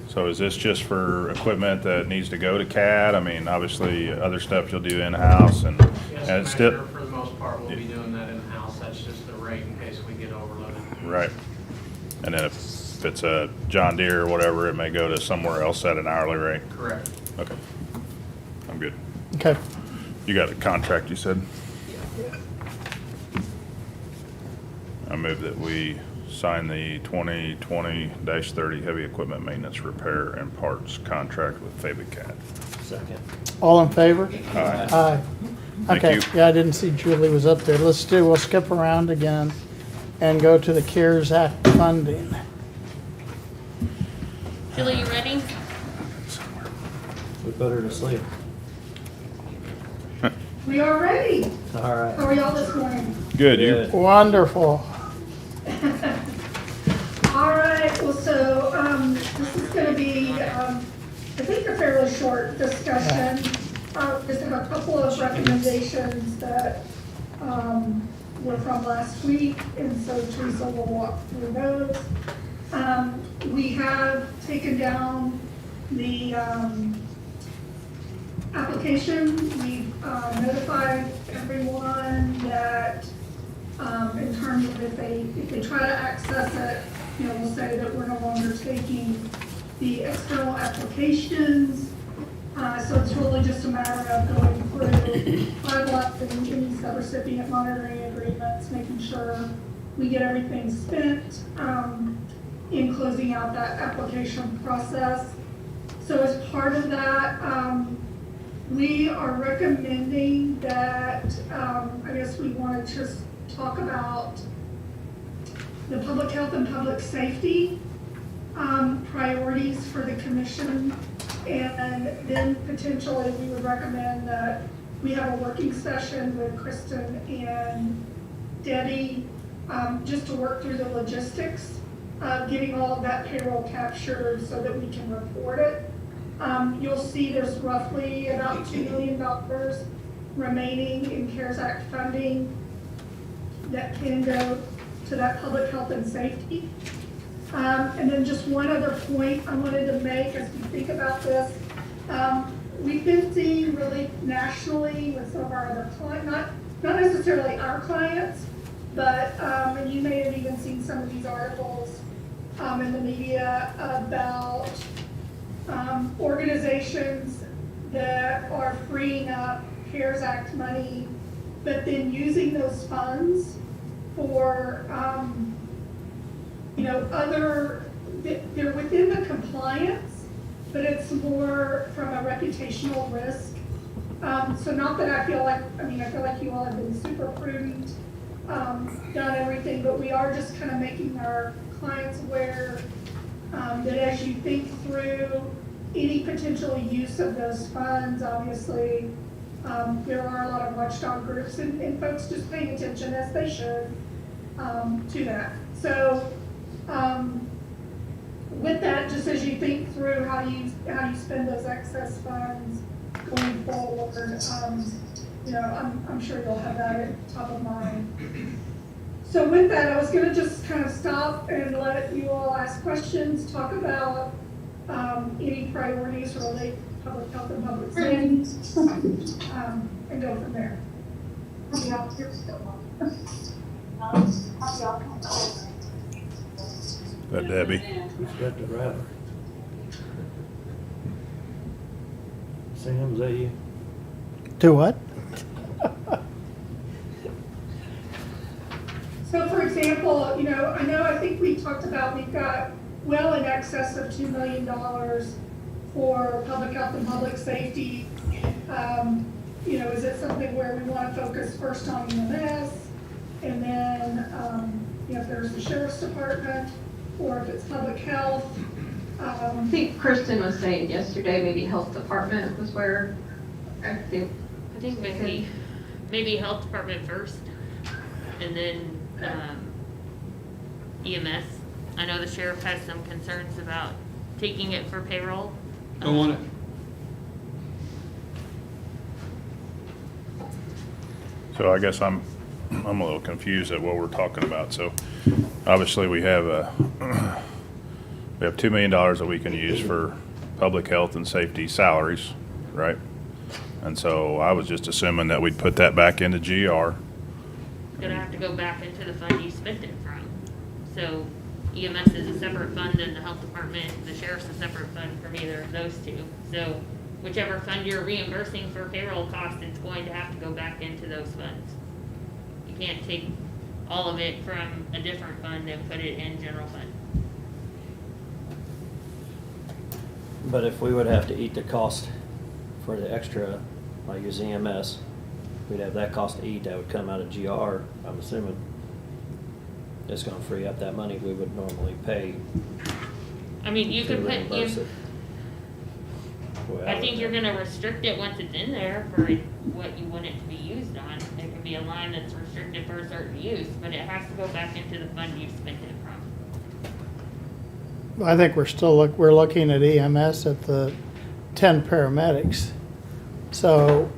So is this just for equipment that needs to go to CAD? I mean, obviously, other stuff you'll do in-house and Yes, it's still, Commissioner, for the most part, we'll be doing that in-house. That's just the rate in case we get overloaded. right. And then if it's a John Deere or whatever, it may go to somewhere else at an hourly rate. Correct. Okay. I'm good. Okay. You got a contract, you said? I move that we sign the 2020-30 heavy equipment maintenance repair and parts contract with Cat. Second. All in favor? Aye. Aye. Thank Okay, you. yeah, I didn't see Julie was up there. We'll skip around again and go to the CARES Act funding. Julie, you ready? We put her to sleep. We are ready. All How right. are y'all this morning? Good, you? Good. Wonderful. All right, well, so, this is gonna be, I think a fairly short discussion. Just have a couple of recommendations that, were from last week, and so Teresa will walk through those. We have taken down the, application. We've notified everyone that, in terms of if they try to access it, we'll say that we're no longer taking the external applications. So it's really just a matter of going through, finalizing any subrecipient monitoring agreements, making sure we get everything spent, in closing out that application process. So as part of that, we are recommending that, I guess we want to just talk about the public health and public safety priorities for the commission. And then potentially we would recommend that we have a working session with Kristen and Debbie, just to work through the logistics of getting all of that payroll captured so that we can report it. You'll see there's roughly about $2 million remaining in CARES Act funding that can go to that public health and safety. And then just one other point I wanted to make as we think about this. We've been seeing really nationally with some of our other clients, not necessarily our clients, but, and you may have even seen some of these articles in the media about organizations that are freeing up CARES Act money, but then using those funds for, other, they're within the compliance, but it's more from a reputational risk. So not that I feel like you all have been super prudent, done everything, but we are just kind of making our clients aware that as you think through any potential use of those funds, obviously, there are a lot of watchdog groups and folks just paying attention, as they should, to that. So with that, just as you think through how you spend those excess funds going forward, I'm sure you'll have that at top of mind. So with that, I was going to just kind of stop and let you all ask questions, talk about any priorities related to public health and public safety, and go from there. That Debbie. Who's got the driver? Sam, is that you? Do what? So for example, I think we talked about, we've got well in excess of $2 million for public health and public safety. Is it something where we want to focus first on EMS, and then, if there's the sheriff's department, or if it's public health? I think Kristen was saying yesterday, maybe health department was where I think maybe health department first, and then EMS. I know the sheriff has some concerns about taking it for payroll. Don't want it. So I guess I'm a little confused at what we're talking about. So obviously we have $2 million that we can use for public health and safety salaries, right? And so I was just assuming that we'd put that back into GR. It's gonna have to go back into the fund you spent it from. So EMS is a separate fund than the health department, the sheriff's a separate fund from either of those two. So whichever fund you're reimbursing for payroll costs, it's going to have to go back into those funds. You can't take all of it from a different fund and put it in general fund. But if we would have to eat the cost for the extra, like use EMS, we'd have that cost to eat, that would come out of GR, I'm assuming. It's gonna free up that money we would normally pay. I mean, you to could put, reimburse it. Well, I think you're gonna restrict it once it's in there for what you want it to be used on. There could be a line that's restricted for a certain use, but it has to go back into the fund you spent it from. I think we're looking at EMS at the 10 paramedics. So,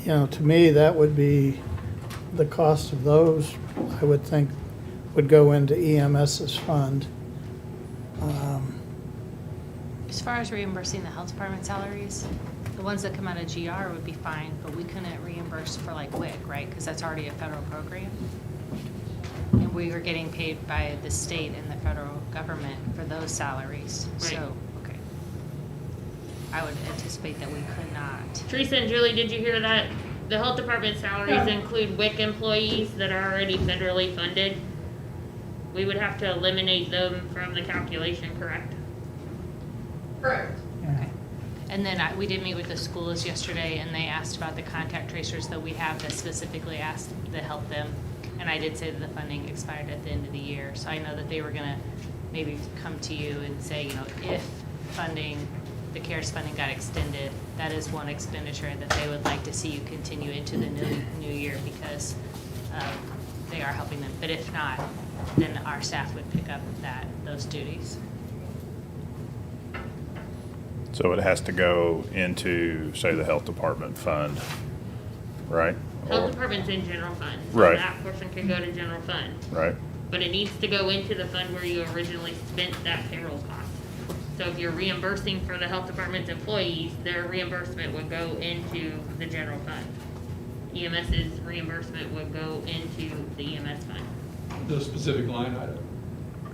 to me, that would be the cost of those, I would think, would go into EMS's fund. As far as reimbursing the health department salaries, the ones that come out of GR would be fine, but we couldn't reimburse for like WIC, right? Because that's already a federal program. And we were getting paid by the state and the federal government for those salaries. Right. So, okay. I would anticipate that we could not. Teresa and Julie, did you hear that? The health department salaries include WIC employees that are already federally funded. We would have to eliminate them from the calculation, correct? Correct. Okay. And then we did meet with the schools yesterday, and they asked about the contact tracers that we have that specifically asked to help them. And I did say that the funding expired at the end of the year. So I know that they were gonna maybe come to you and say, if the CARES funding got extended, that is one expenditure that they would like to see you continue into the new year, because they are helping them. But if not, then our staff would pick up those duties. So it has to go into, say, the health department fund, right? Health department's in general fund. So Right. that portion could go to general fund. Right. But it needs to go into the fund where you originally spent that payroll cost. So if you're reimbursing for the health department's employees, their reimbursement would go into the general fund. EMS's reimbursement would go into the EMS fund. The specific line item,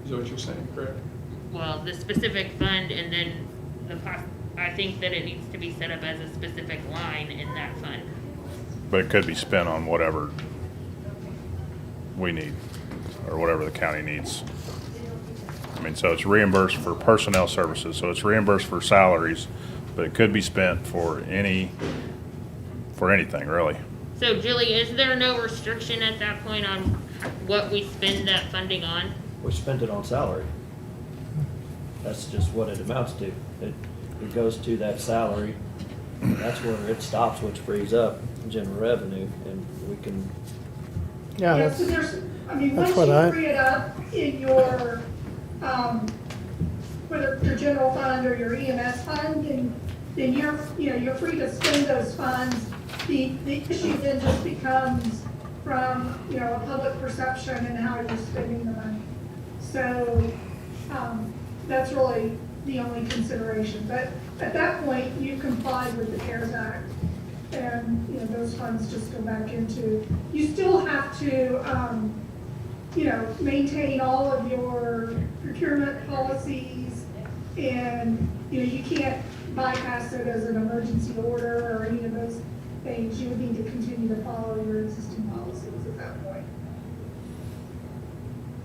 is what you're saying, correct? Well, the specific fund and then I think that it needs to be set up as a specific line in that fund. But it could be spent on whatever we need, or whatever the county needs. I mean, so it's reimbursed for personnel services, so it's reimbursed for salaries, but it could be spent for anything, really. So Julie, is there no restriction at that point on what we spend that funding on? We spent it on salary. That's just what it amounts to. It goes to that salary, and that's where it stops, which frees up general revenue, and we can, Yeah, Yeah, that's, so there's, I mean, that's once what I- you free it up in your, whether your general fund or your EMS fund, then you're free to spend those funds. The issue then just becomes from, a public perception and how you're spending the money. So, that's really the only consideration. But at that point, you complied with the CARES Act. And, those funds just go back into, you still have to, maintain all of your procurement policies. And, you can't bypass it as an emergency order or any of those things. You would need to continue to follow your existing policies at that point.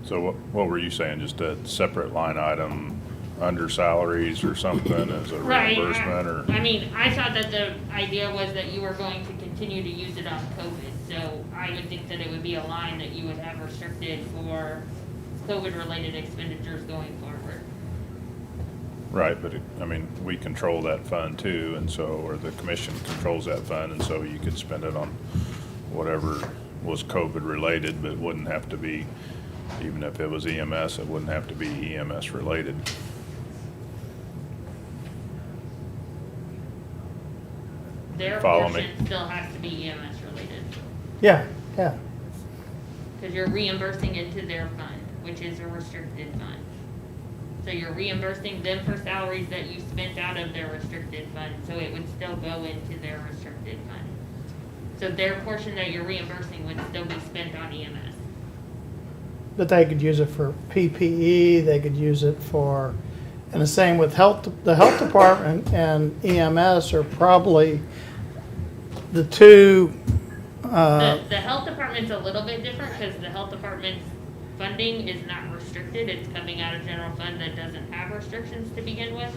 So what were you saying, just a separate line item under salaries or something as a Right. reimbursement, or? I mean, I thought that the idea was that you were going to continue to use it on COVID. So I would think that it would be a line that you would have restricted for COVID-related expenditures going forward. Right, but we control that fund too, and so, or the commission controls that fund, and so you could spend it on whatever was COVID related, but it wouldn't have to be, even if it was EMS, it wouldn't have to be EMS related. Their Follow me. portion still has to be EMS related. yeah. Because you're reimbursing into their fund, which is a restricted fund. So you're reimbursing them for salaries that you spent out of their restricted fund, so it would still go into their restricted fund. So their portion that you're reimbursing would still be spent on EMS. But they could use it for PPE, they could use it for, and the same with the health department and EMS are probably the two, The health department's a little bit different, because the health department's funding is not restricted, it's coming out of general fund that doesn't have restrictions to begin with.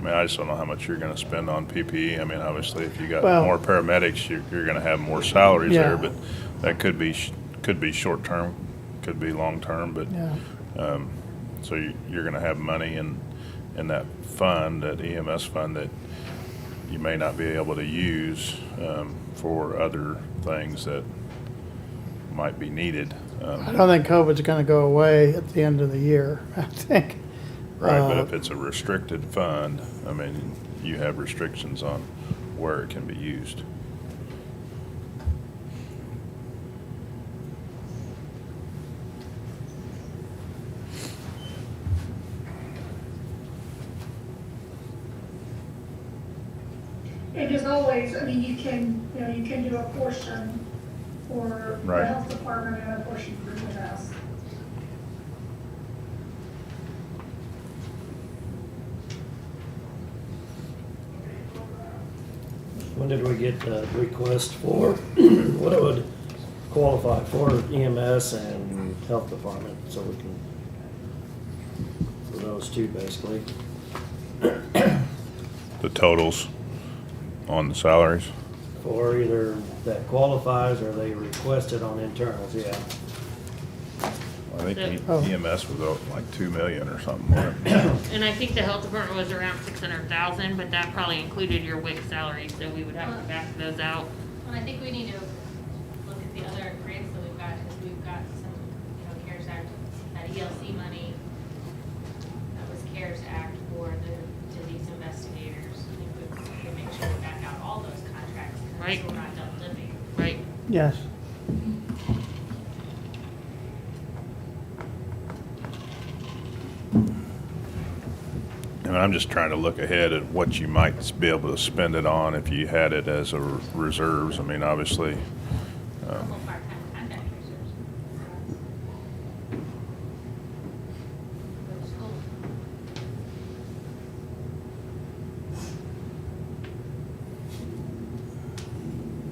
I just don't know how much you're gonna spend on PPE. Obviously, if you got Well- more paramedics, you're gonna have more salaries Yeah. there, but that could be short term, could be long term, but, yeah. so you're gonna have money in that fund, that EMS fund, that you may not be able to use, for other things that might be needed. I don't think COVID's gonna go away at the end of the year, I think. Right, but if it's a restricted fund, you have restrictions on where it can be used. And as always, you can do a portion for the Right. health department and a portion for EMS. when did we get the request for what it would qualify for EMS and health department, so we can, for those two basically. The totals on the salaries. For either that qualifies or they requested on internals, yeah. I think Oh. EMS was like 2 million or something. wasn't it? And I think the health department was around 600,000, but that probably included your WIC salary, so we would have to back those out. Well, I think we need to look at the other grants that we've got, because we've got some, CARES Act, that ELC money, that was CARES Act for to do some investigators. I think we can make sure we back out all those contracts, Right. because we're not done living. Right. Yes. And I'm just trying to look ahead at what you might be able to spend it on if you had it as a reserves. I mean, obviously, Also part-time contract reserves. Go to school.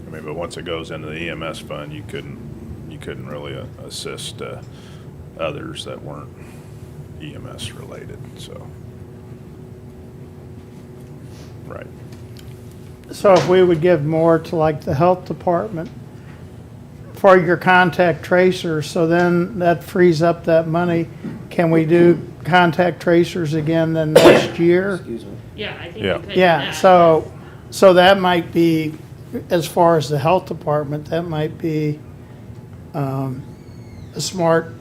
I mean, but once it goes into the EMS fund, you couldn't really assist others that weren't EMS related, so. Right. So if we would give more to like the health department for your contact tracers, so then that frees up that money. Can we do contact tracers again then next year? Excuse me. Yeah, I think Yeah. we could do Yeah, that. so that might be, as far as the health department, that might be a smart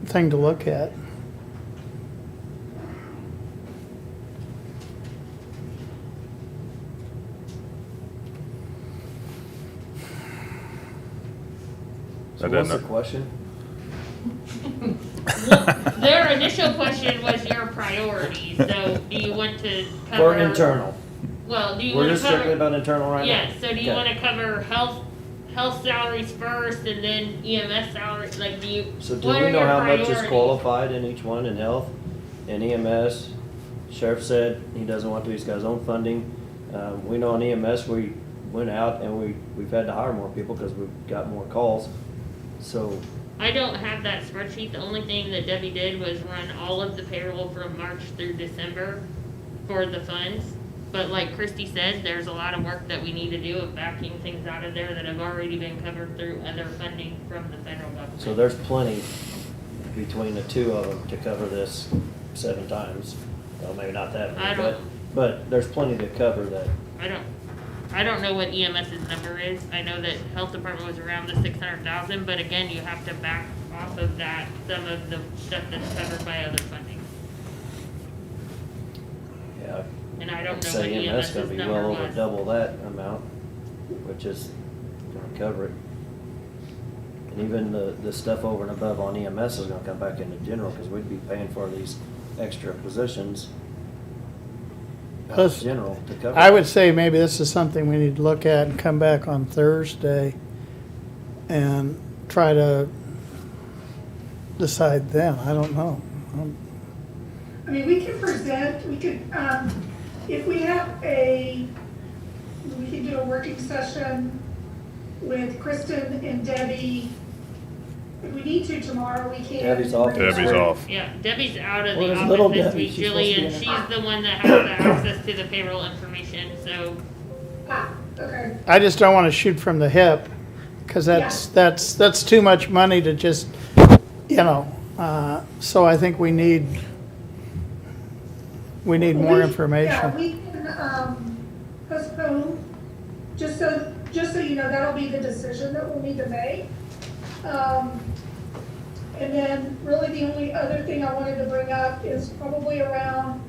thing to look at. So That what's the doesn't- question? Their initial question was your priorities, so do you want to cover? For internal. Well, do you We're want to just strictly cover? about internal right now? Yes, so do you Okay. want to cover health salaries first and then EMS salaries, like do you? So do what we are know your how much is priorities? qualified in each one in health and EMS? Sheriff said he doesn't want to, he's got his own funding. We know in EMS, we went out and we've had to hire more people because we've got more calls. So, I don't have that spreadsheet. The only thing that Debbie did was run all of the payroll from March through December for the funds. But like Christy said, there's a lot of work that we need to do of backing things out of there that have already been covered through other funding from the federal government. so there's plenty between the two of them to cover this 7 times. Well, maybe not that I many, don't- but there's plenty to cover that. I don't know what EMS's number is. I know that health department was around the 600,000, but again, you have to back off of that some of the stuff that's covered by other funding. Yeah, And I don't know what say EMS EMS's gonna be number well over was. double that amount, which is gonna cover it. And even the stuff over and above on EMS is gonna come back into general, because we'd be paying for these extra positions. Plus, General to cover. I would say maybe this is something we need to look at and come back on Thursday and try to decide then. I don't know. I mean, we can present, we could, if we could do a working session with Kristen and Debbie. If we need to tomorrow, we can. Debbie's off. Debbie's off. Yeah, Debbie's out of Where's the little office this Debbie? week, She's Julie, and supposed to be she's the one that has the access to the payroll information, so. Okay, I just don't want to shoot from the hip, because that's too much money to just, so I think we need more Yeah, information. we can, postpone, just so you know, that'll be the decision that we'll need to make. And then really the only other thing I wanted to bring up is probably around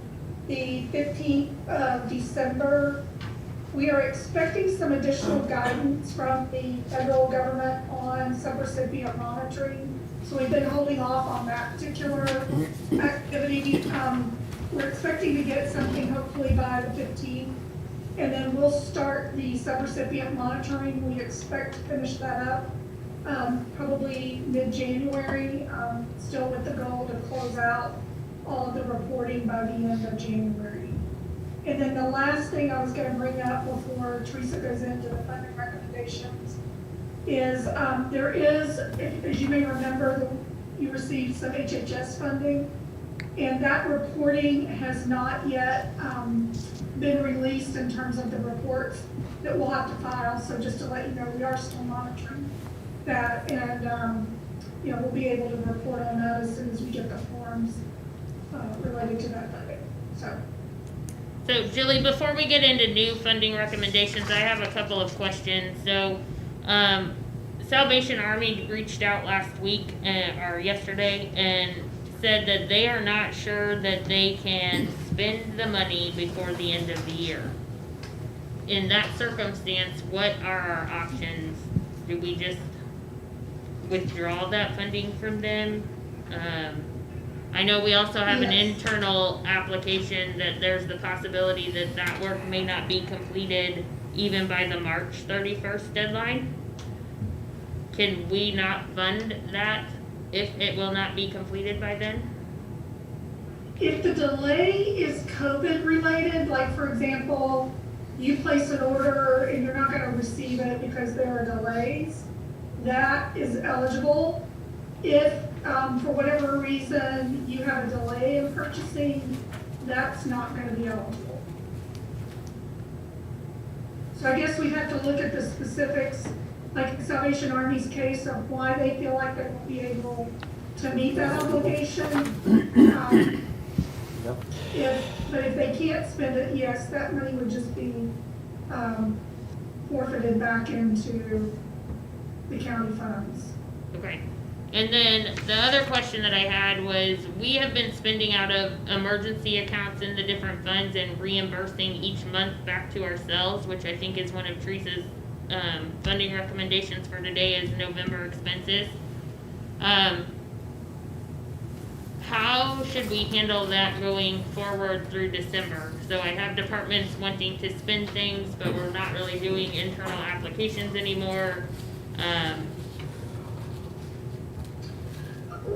the 15th of December. We are expecting some additional guidance from the federal government on subrecipient monitoring. So we've been holding off on that particular activity. We're expecting to get something hopefully by the 15th. And then we'll start the subrecipient monitoring. We expect to finish that up probably mid-January, still with the goal to close out all of the reporting by the end of January. And then the last thing I was going to bring up before Teresa goes into the funding recommendations is there is, as you may remember, you received some HHS funding, and that reporting has not yet been released in terms of the reports that we'll have to file. So just to let you know, we are still monitoring that, and we'll be able to report on that as soon as we get the forms related to that funding. So Julie, before we get into new funding recommendations, I have a couple of questions. So, Salvation Army reached out last week or yesterday and said that they are not sure that they can spend the money before the end of the year. In that circumstance, what are our options? Do we just withdraw that funding from them? I know we also have an Yes. internal application that there's the possibility that that work may not be completed even by the March 31st deadline. Can we not fund that if it will not be completed by then? If the delay is COVID related, like for example, you place an order and you're not gonna receive it because there are delays, that is eligible. If, for whatever reason, you have a delay in purchasing, that's not gonna be eligible. So I guess we'd have to look at the specifics, like Salvation Army's case of why they feel like they won't be able to meet that obligation. But if they can't spend it, yes, that money would just be forfeited back into the county funds. Okay. And then the other question that I had was, we have been spending out of emergency accounts in the different funds and reimbursing each month back to ourselves, which I think is one of Teresa's funding recommendations for today is November expenses. How should we handle that going forward through December? So I have departments wanting to spend things, but we're not really doing internal applications anymore.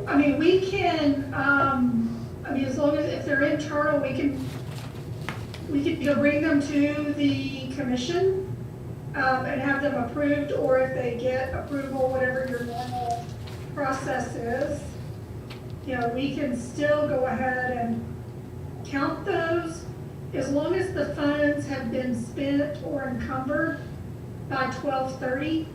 I mean, we can, as long as, if they're internal, we can either bring them to the commission, and have them approved, or if they get approval, whatever your normal process is, we can still go ahead and count those. As long as the funds have been spent or encumbered by 12/30,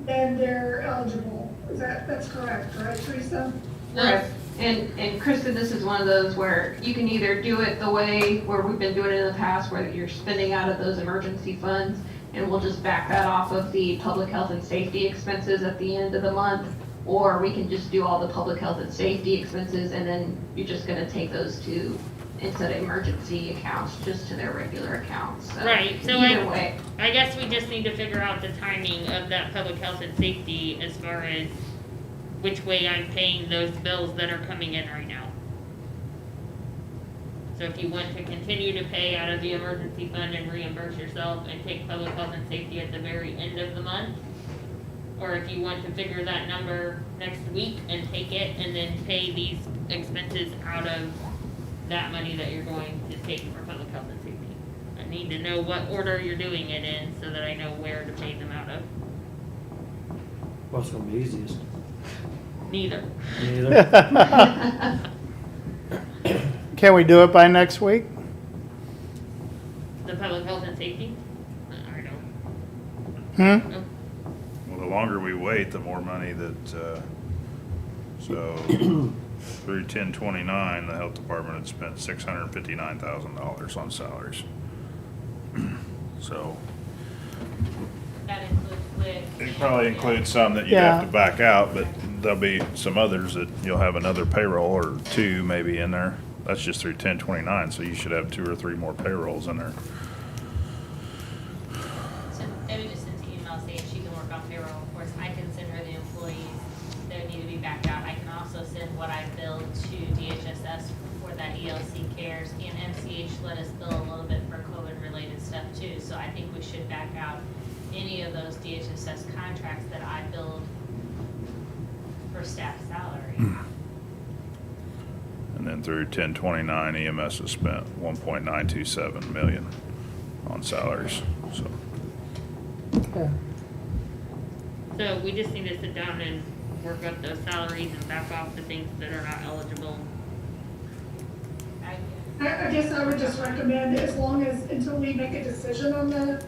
then they're eligible. That's correct, right, Teresa? Right. And Kristen, this is one of those where you can either do it the way where we've been doing it in the past, where you're spending out of those emergency funds, and we'll just back that off of the public health and safety expenses at the end of the month, or we can just do all the public health and safety expenses, and then you're just gonna take those two instead of emergency accounts, just to their regular accounts. So Right, so either way. I guess we just need to figure out the timing of that public health and safety as far as which way I'm paying those bills that are coming in right now. So if you want to continue to pay out of the emergency fund and reimburse yourself and take public health and safety at the very end of the month, or if you want to figure that number next week and take it and then pay these expenses out of that money that you're going to take for public health and safety. I need to know what order you're doing it in so that I know where to pay them out of. What's gonna be easiest? Neither. Neither. Can we do it by next week? The public health and safety? I don't. Hmm? Oh, Well, the longer we wait, the more money that, so through 10/29, the health department had spent $659,000 on salaries. So That includes with. it probably includes some that you'd Yeah. have to back out, but there'll be some others that you'll have another payroll or two maybe in there. That's just through 10/29, so you should have 2 or 3 more payrolls in there. So Debbie just sent an email saying she can work on payroll. Of course, I can send her the employees that need to be backed out. I can also send what I billed to DHSS for that ELC cares, and MCH let us bill a little bit for COVID-related stuff too. So I think we should back out any of those DHSS contracts that I billed for staff salary. And then through 10/29, EMS has spent 1.927 million on salaries, so. Yeah. So we just need to sit down and work up those salaries and back off the things that are not eligible. I guess I would just recommend, as long as, until we make a decision on the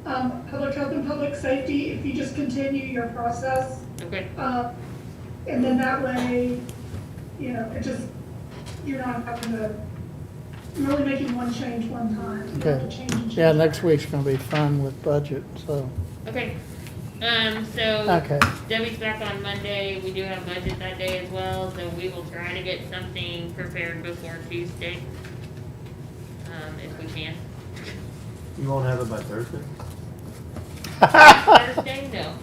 public health and public safety, if you just continue your process. Okay. And then that way, it just, you're not having to, you're only making one change one time. You have to Okay. change and change. Yeah, next week's gonna be fun with budget, so. Okay. So Okay. Debbie's back on Monday. We do have budget that day as well, so we will try to get something prepared before Tuesday. If we can. You won't have it by Thursday? Thursday, no.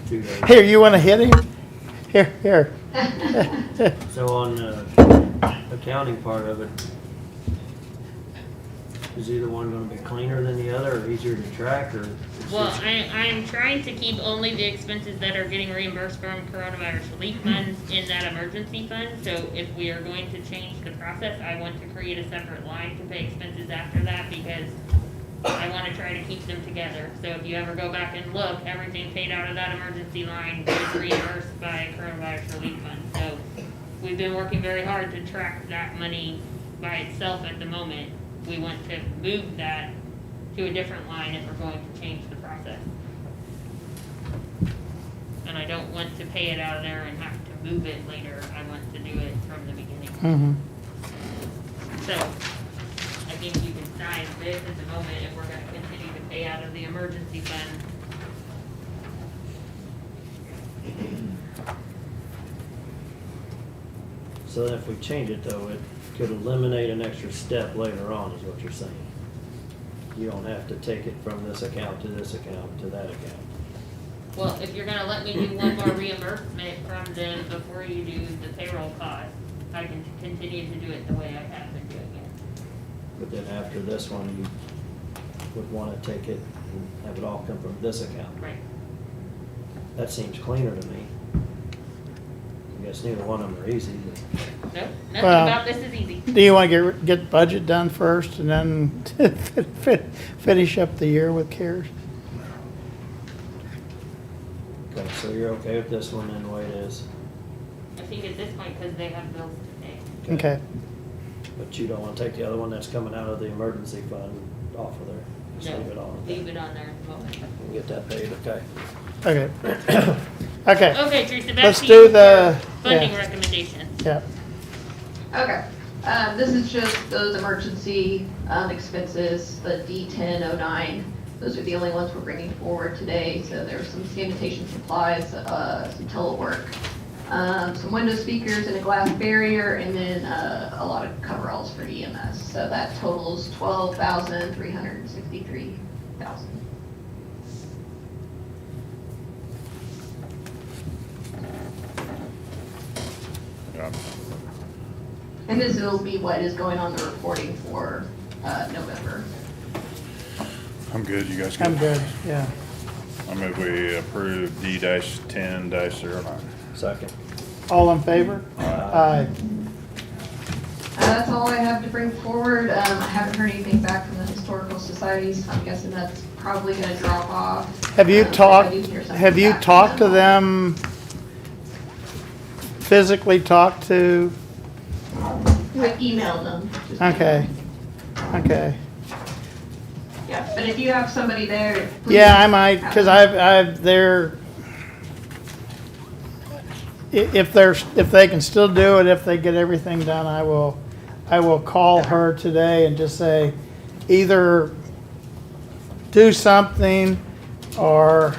2 days. Here, you wanna hit him? Here. So on the accounting part of it, is either one gonna be cleaner than the other, or easier to track, or? it's Well, just- I'm trying to keep only the expenses that are getting reimbursed from coronavirus relief funds in that emergency fund. So if we are going to change the process, I want to create a separate line to pay expenses after that, because I want to try to keep them together. So if you ever go back and look, everything paid out of that emergency line is reimbursed by coronavirus relief fund. So we've been working very hard to track that money by itself at the moment. We want to move that to a different line if we're going to change the process. And I don't want to pay it out of there and have to move it later. I want to do it from the beginning. Mm-hmm. So I think you can sign this at the moment if we're gonna continue to pay out of the emergency fund. So that if we change it though, it could eliminate an extra step later on, is what you're saying. You don't have to take it from this account to this account to that account. Well, if you're gonna let me do one more reimbursement from them before you do the payroll cost, I can continue to do it the way I have been doing it. But then after this one, you would wanna take it and have it all come from this account. Right. That seems cleaner to me. I guess neither one of them are easy, but. Nope, nothing Well, about this is easy. Do you wanna get budget done first and then finish up the year with CARES? Okay, so you're okay with this one and the way it is? I think at this point, because they have bills to pay. Okay. But you don't wanna take the other one that's coming out of the emergency fund off of there? Just No, leave it on? leave it on there at the moment. And get that paid, okay. Okay. Okay. Okay, Teresa, back Let's to do you the- for funding yeah. recommendations. Yeah. Okay, this is just those emergency expenses, the D1009. Those are the only ones we're bringing forward today. So there's some sanitation supplies, some telework, some window speakers and a glass barrier, and then a lot of coveralls for EMS. So that totals $12,363,000. Yeah. And this will be what is going on the reporting for November. I'm good, you guys good? I'm good, yeah. I move we approve D-10-09. Second. All in favor? Aye. That's all I have to bring forward. I haven't heard anything back from the historical societies. I'm guessing that's probably gonna drop off. Have you If I talked, do hear something have you back from talked to them, physically talked to? I emailed them. Okay, okay. Yeah, but if you have somebody there. please Yeah, I might, have cause them. if they can still do it, if they get everything done, I will call her today and just say, either do something or,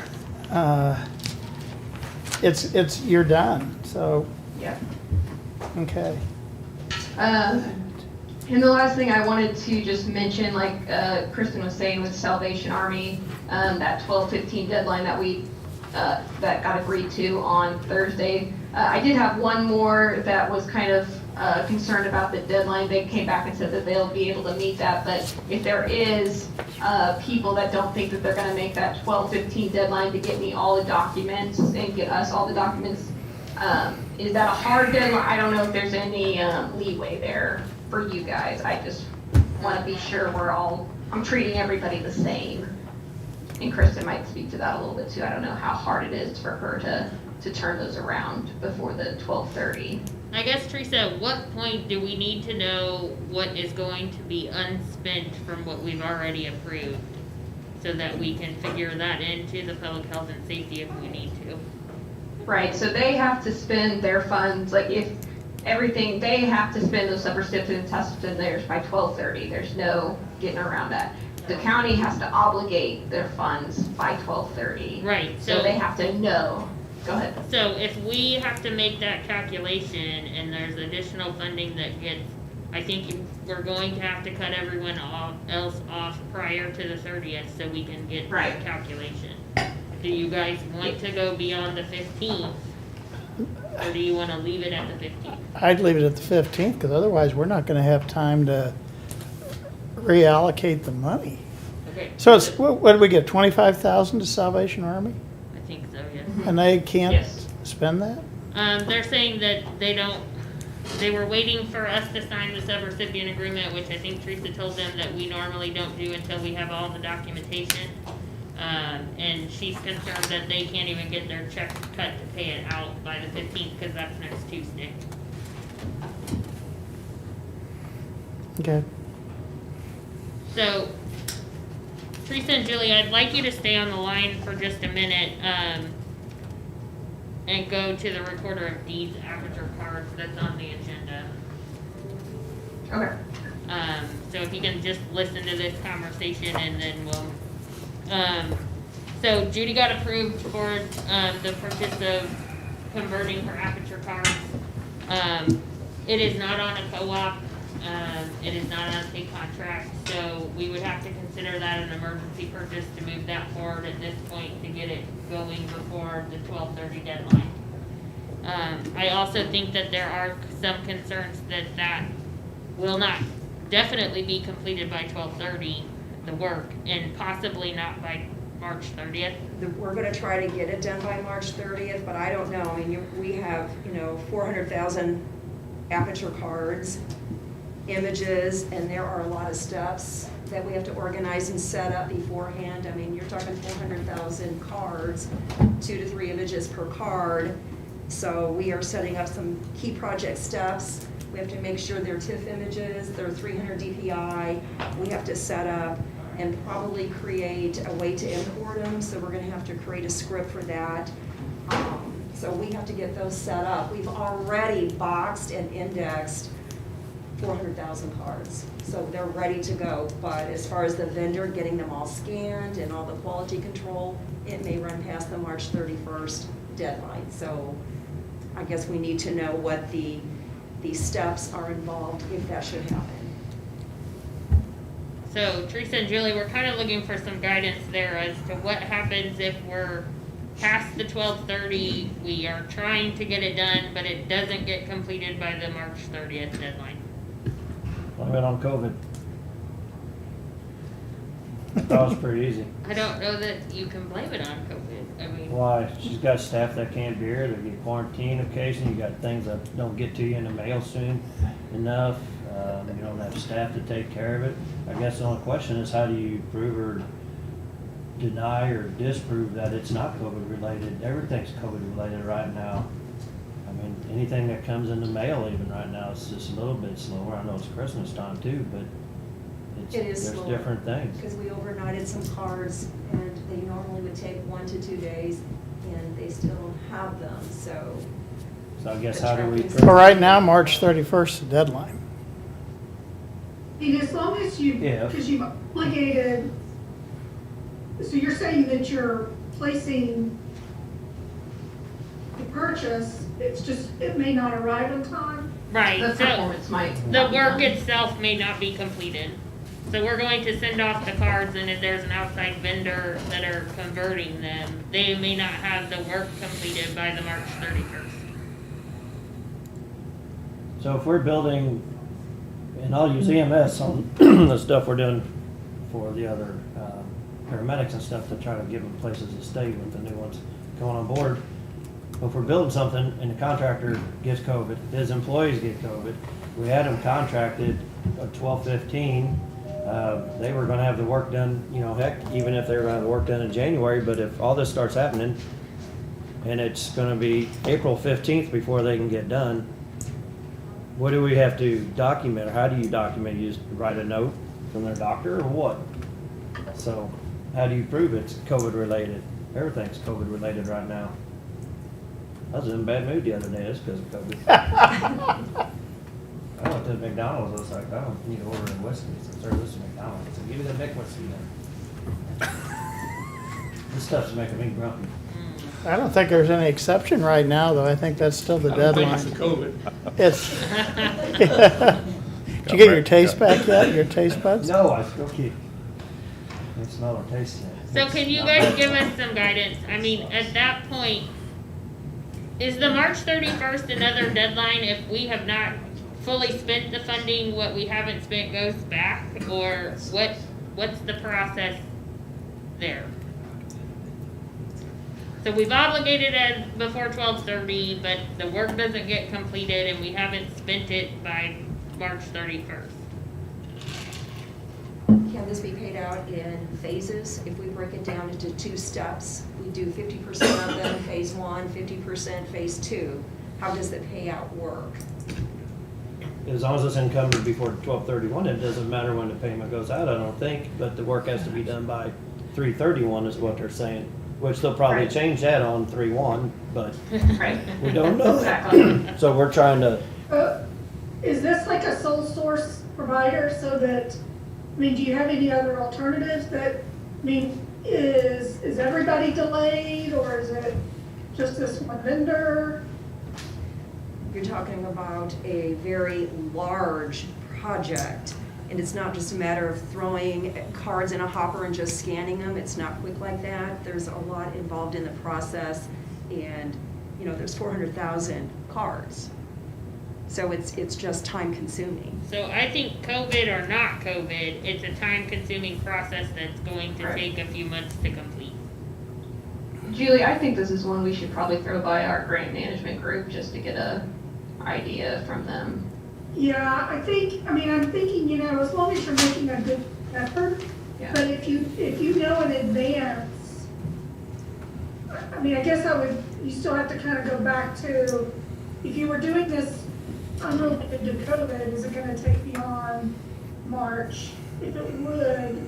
you're done, so, Yeah. okay. And the last thing I wanted to just mention, like Kristen was saying with Salvation Army, that 12/15 deadline that we that got agreed to on Thursday. I did have one more that was kind of concerned about the deadline. They came back and said that they'll be able to meet that, but if there is people that don't think that they're going to make that 12/15 deadline to get me all the documents and get us all the documents, is that a hard deadline? I don't know if there's any leeway there for you guys. I just want to be sure I'm treating everybody the same. And Kristen might speak to that a little bit too. I don't know how hard it is for her to turn those around before the 12:30. I guess, Teresa, at what point do we need to know what is going to be unspent from what we've already approved? So that we can figure that into the public health and safety if we need to. Right, so they have to spend their funds, like if everything, they have to spend those subrecipient and test in theirs by 12:30. There's no getting around that. the county has to obligate their funds by 12/30. Right, So so- they have to know. Go ahead. So if we have to make that calculation and there's additional funding that gets, I think we're going to have to cut everyone else off prior to the 30th so we can get Right. that calculation. Do you guys want to go beyond the 15th? Or do you want to leave it at the 15th? I'd leave it at the 15th, because otherwise we're not gonna have time to reallocate the money. Okay. So it's, what did we get, 25,000 to Salvation Army? I think so, yes. And they can't Yes. spend that? They're saying that they were waiting for us to sign the sub-recipient agreement, which I think Teresa told them that we normally don't do until we have all the documentation. And she's concerned that they can't even get their check cut to pay it out by the 15th, because that's next Tuesday. Okay. So, Teresa and Julie, I'd like you to stay on the line for just a minute, and go to the recorder of deeds aperture cards that's on the agenda. Okay. So if you can just listen to this conversation and then we'll, so Judy got approved for, the purchase of converting her aperture cards. It is not on a co-op, it is not on a state contract, so we would have to consider that an emergency purchase to move that forward at this point to get it going before the 12/30 deadline. I also think that there are some concerns that will not definitely be completed by 12/30, the work, and possibly not by March 30th. We're gonna try to get it done by March 30th, but I don't know. I mean, we have, 400,000 aperture cards, images, and there are a lot of steps that we have to organize and set up beforehand. I mean, you're talking 400,000 cards, 2 to 3 images per card. So we are setting up some key project steps. We have to make sure they're TIFF images, they're 300 DPI. We have to set up and probably create a way to import them, so we're gonna have to create a script for that. So we have to get those set up. We've already boxed and indexed 400,000 cards, so they're ready to go. But as far as the vendor getting them all scanned and all the quality control, it may run past the March 31st deadline. So I guess we need to know what the steps are involved if that should happen. So Teresa and Julie, we're kind of looking for some guidance there as to what happens if we're past the 12/30, we are trying to get it done, but it doesn't get completed by the March 30th deadline. Blame it on COVID. That was pretty easy. I don't know that you can blame it on COVID. I mean, Why? She's got staff that can't be here, they get quarantined occasionally, you got things that don't get to you in the mail soon enough. You don't have staff to take care of it. I guess the only question is, how do you prove or deny or disprove that it's not COVID related? Everything's COVID related right now. I mean, anything that comes in the mail even right now is just a little bit slower. I know it's Christmas time too, but It is there's slower, different things. because we overnighted some cards, and they normally would take 1 to 2 days, and they still don't have them, so. So I guess The how do we tracking- prove? So right now, March 31st is the deadline. And as long as you, Yeah. because you've obligated, so you're saying that you're placing the purchase, it's just, it may not arrive in time? right, The so performance might. the not be work done. itself may not be completed. So we're going to send off the cards, and if there's an outside vendor that are converting them, they may not have the work completed by the March 31st. So if we're building, and I'll use EMS on the stuff we're doing for the other paramedics and stuff to try to give them places to stay with the new ones going on board. If we're building something and the contractor gets COVID, his employees get COVID, we had them contracted at 12/15. They were gonna have the work done, heck, even if they were gonna have the work done in January, but if all this starts happening and it's gonna be April 15th before they can get done, what do we have to document, or how do you document? You just write a note from their doctor, or what? So, how do you prove it's COVID related? Everything's COVID related right now. I was in a bad mood the other day, that's because of COVID. I went to McDonald's, I was like, I don't need to order a whiskey, so serve this at McDonald's. I said, give me the Mick whiskey then. This stuff's making me grumpy. I don't think there's any exception right now, though. I think that's still the I don't think deadline. it's the COVID. It's. Did you get your taste back yet, your taste buds? No, I still keep, I smell or taste it. So can you guys give us some guidance? I mean, at that point, is the March 31st another deadline if we have not fully spent the funding, what we haven't spent goes back? Or what's the process there? So we've obligated as before 12/30, but the work doesn't get completed and we haven't spent it by March 31st. Can this be paid out in phases? If we break it down into 2 steps, we do 50% of them phase 1, 50% phase 2. How does the payout work? As long as it's encumbered before 12/31, it doesn't matter when the payment goes out, I don't think, but the work has to be done by 3/31 is what they're saying, which they'll probably Right. change that on 3/1, but Right. we don't know Exactly. that. So we're trying to, Is this like a sole source provider so that, I mean, do you have any other alternatives that, I mean, is everybody delayed or is it just this one vendor? You're talking about a very large project, and it's not just a matter of throwing cards in a hopper and just scanning them. It's not quick like that. There's a lot involved in the process, and, you know, there's 400,000 cards. So it's just time consuming. So I think COVID or not COVID, it's a time consuming process that's going to Right. take a few months to complete. Julie, I think this is one we should probably throw by our grant management group just to get a idea from them. Yeah, I'm thinking, you know, as long as you're making a good effort, Yeah. but if you know in advance, I mean, I guess you still have to kind of go back to, if you were doing this unrelated to COVID, is it gonna take beyond March? If it would,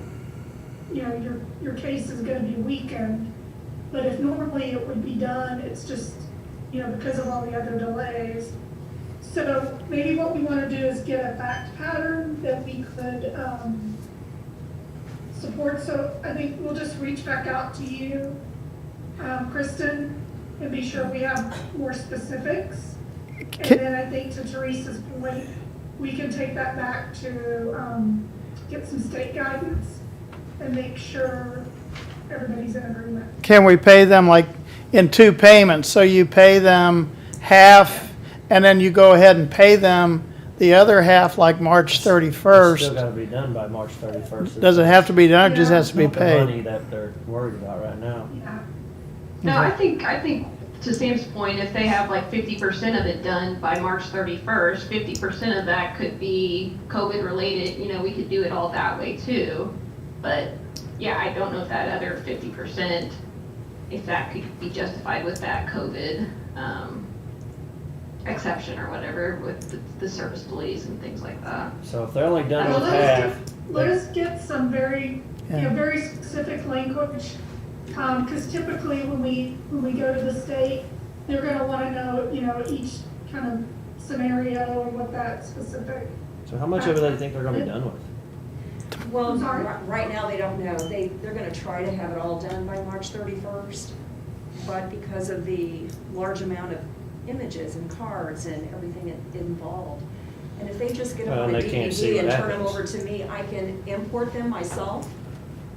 you know, your case is gonna be weakened, but if normally it would be done, it's just, you know, because of all the other delays. So maybe what we want to do is get a fact pattern that we could support. So I think we'll just reach back out to you, Kristen, and be sure we have more specifics. And then I think to Teresa's point, we can take that back to get some state guidance and make sure everybody's in agreement. Can we pay them like in 2 payments? So you pay them half and then you go ahead and pay them the other half like March it's still 31st? gotta be done by March 31st. Does it have to be done or just has to be Not the money paid? that they're worried about right now. Yeah. No, I think to Sam's point, if they have like 50% of it done by March 31st, 50% of that could be COVID related, you know, we could do it all that way too. But yeah, I don't know if that other 50%, if that could be justified with that COVID exception or whatever with the service delays and things like that. So if they're only done Well, with half, let us get some very, you know, very specific language, because typically when we go to the state, they're gonna wanna know, you know, each kind of scenario and what that specific. so how much of it do they think they're gonna be done with? Well, I'm sorry? right now, they don't know. They're gonna try to have it all done by March 31st, but because of the large amount of images and cards and everything involved, and if they just get them Well, on a they can't see DVD and what turn them happens. over to me, I can import them myself,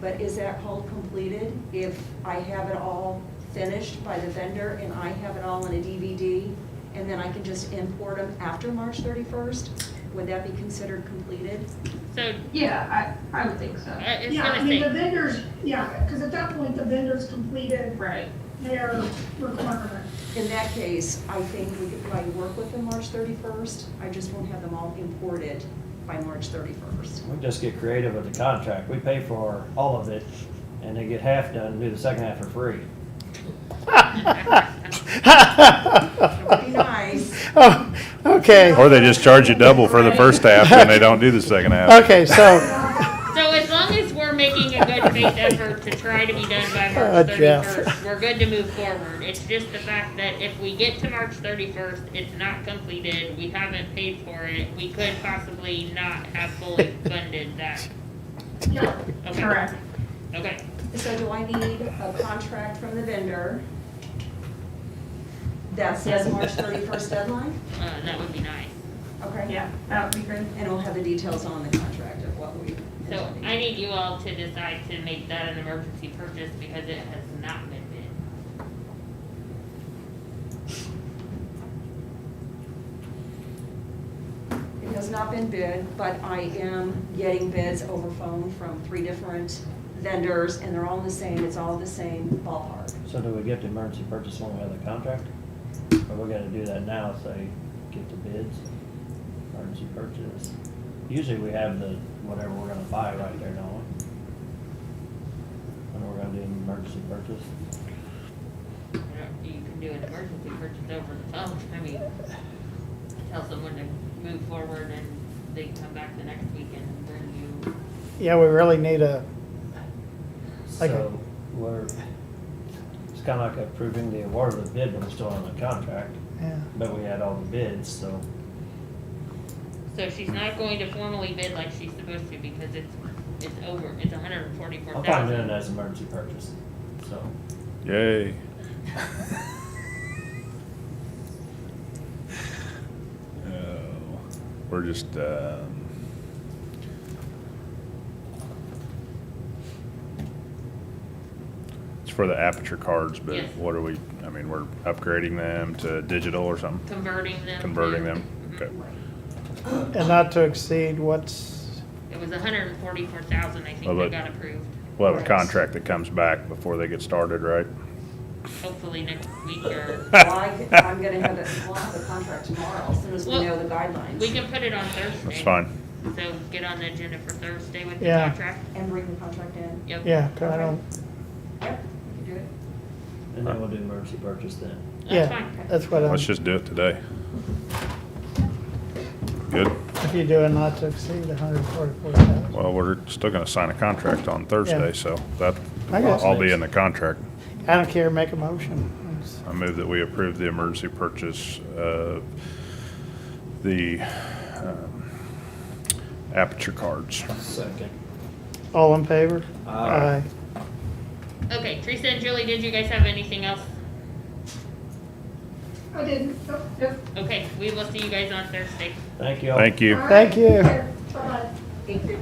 but is that called completed? If I have it all finished by the vendor and I have it all in a DVD, and then I can just import them after March 31st, would that be considered completed? So Yeah, I would think so. it's Yeah, I gonna mean, the say, vendors, yeah, because at that point, the vendors completed Right. their requirement. In that case, I think we could probably work with them March 31st. I just won't have them all imported by March 31st. We just get creative with the contract. We pay for all of it and they get half done and do the second half for free. That would be nice. Oh, okay, Or they just charge you double for the first half and they don't do the second half. okay, so, so as long as we're making a good faith effort to try to be done by March Jeff. 31st. We're good to move forward. It's just the fact that if we get to March 31st, it's not completed, we haven't paid for it, we could possibly not have fully funded that. Yeah, Okay. Correct. Okay. So do I need a contract from the vendor that says March 31st deadline? That would be nice. Okay. Yeah, that would be great. And it'll have the details on the contract of what we. So I need you all to decide to make that an emergency purchase because it has not been bid. It has not been bid, but I am getting bids over phone from 3 different vendors, and they're all the same, it's all the same ballpark. So do we get the emergency purchase when we have the contract? Or we gotta do that now, say, get the bids, emergency purchase? Usually we have the, whatever we're gonna buy right there, don't we? When we're gonna do an emergency purchase? You can do an emergency purchase over the phone. I mean, tell someone to move forward and they can come back the next week and bring you. Yeah, we really need a, like a- So, we're, it's kinda like approving the award of the bid, but we're still on the contract. yeah. But we had all the bids, so. So she's not going to formally bid like she's supposed to because it's over, it's I'm fine doing it 144,000. as emergency purchase, so. Yay. Oh, we're just, it's for the aperture cards, but Yes. what are we, I mean, we're upgrading them to digital or something? Converting them. Converting them, Mhm. okay. And not to exceed what's, It was 144,000, I think, Well, that but- got approved. We'll have a contract that comes back before they get started, right? Hopefully next week or, Well, I'm gonna have it, we'll have the contract tomorrow, as soon as we Well, know the guidelines. we can put it on Thursday. That's fine. So get on the agenda for Thursday with the Yeah. contract. And bring the contract in. Yep. yeah, 'cause I don't, Yep, we can do it. And then we'll do emergency purchase then. That's yeah, fine. that's what I'm, Let's just do it today. Good. if you do it not to exceed 144,000. Well, we're still gonna sign a contract on Thursday, Yeah. so that, I guess. I'll be in the contract. I don't care, make a motion. It's- I move that we approve the emergency purchase of the aperture cards. Second. All in favor? Aye. Okay, Teresa and Julie, did you guys have anything else? I didn't, nope. Okay, we will see you guys on Thursday. Thank you all. Thank you. All right, Thank you. take care. Bye-bye. Thank you.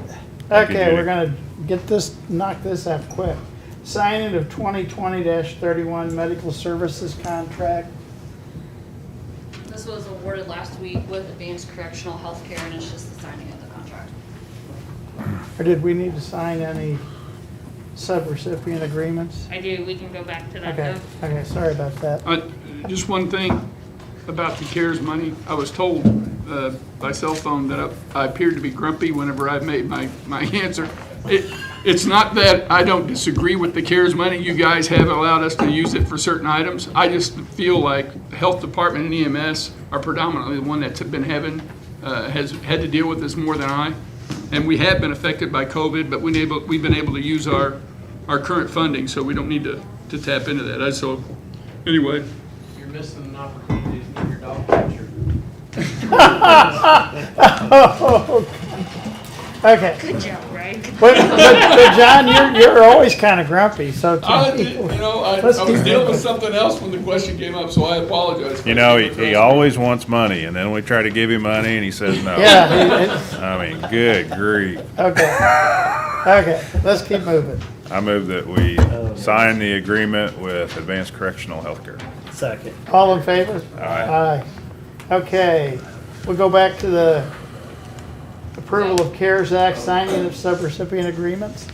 Thank you, Okay, Judy. we're gonna get this, knock this out quick. Signing of 2020-31 medical services contract. This was awarded last week with Advanced Correctional Healthcare, and it's just the signing of the contract. Or did we need to sign any subrecipient agreements? I do, we can go back to that Okay, though. okay, sorry about that. Just one thing about the CARES money. I was told by cell phone that I appeared to be grumpy whenever I made my answer. It's not that I don't disagree with the CARES money. You guys have allowed us to use it for certain items. I just feel like the health department and EMS are predominantly the one that's been having, has had to deal with this more than I. And we have been affected by COVID, but we've been able to use our current funding, so we don't need to tap into that. So, anyway. You're missing an opportunity to get your dog picture. Okay, Good job, right? but John, you're always kind of grumpy, so. I Let's was keep dealing with moving. something else when the question came up, so I apologize. You know, he always wants money, and then we try to give him money, and he says no. Yeah, I mean, good grief. okay, let's keep moving. I move that we sign the agreement with Advanced Correctional Healthcare. Second. All in favor? Aye. Aye. Okay, we'll go back to the approval of CARES Act, signing of subrecipient agreements.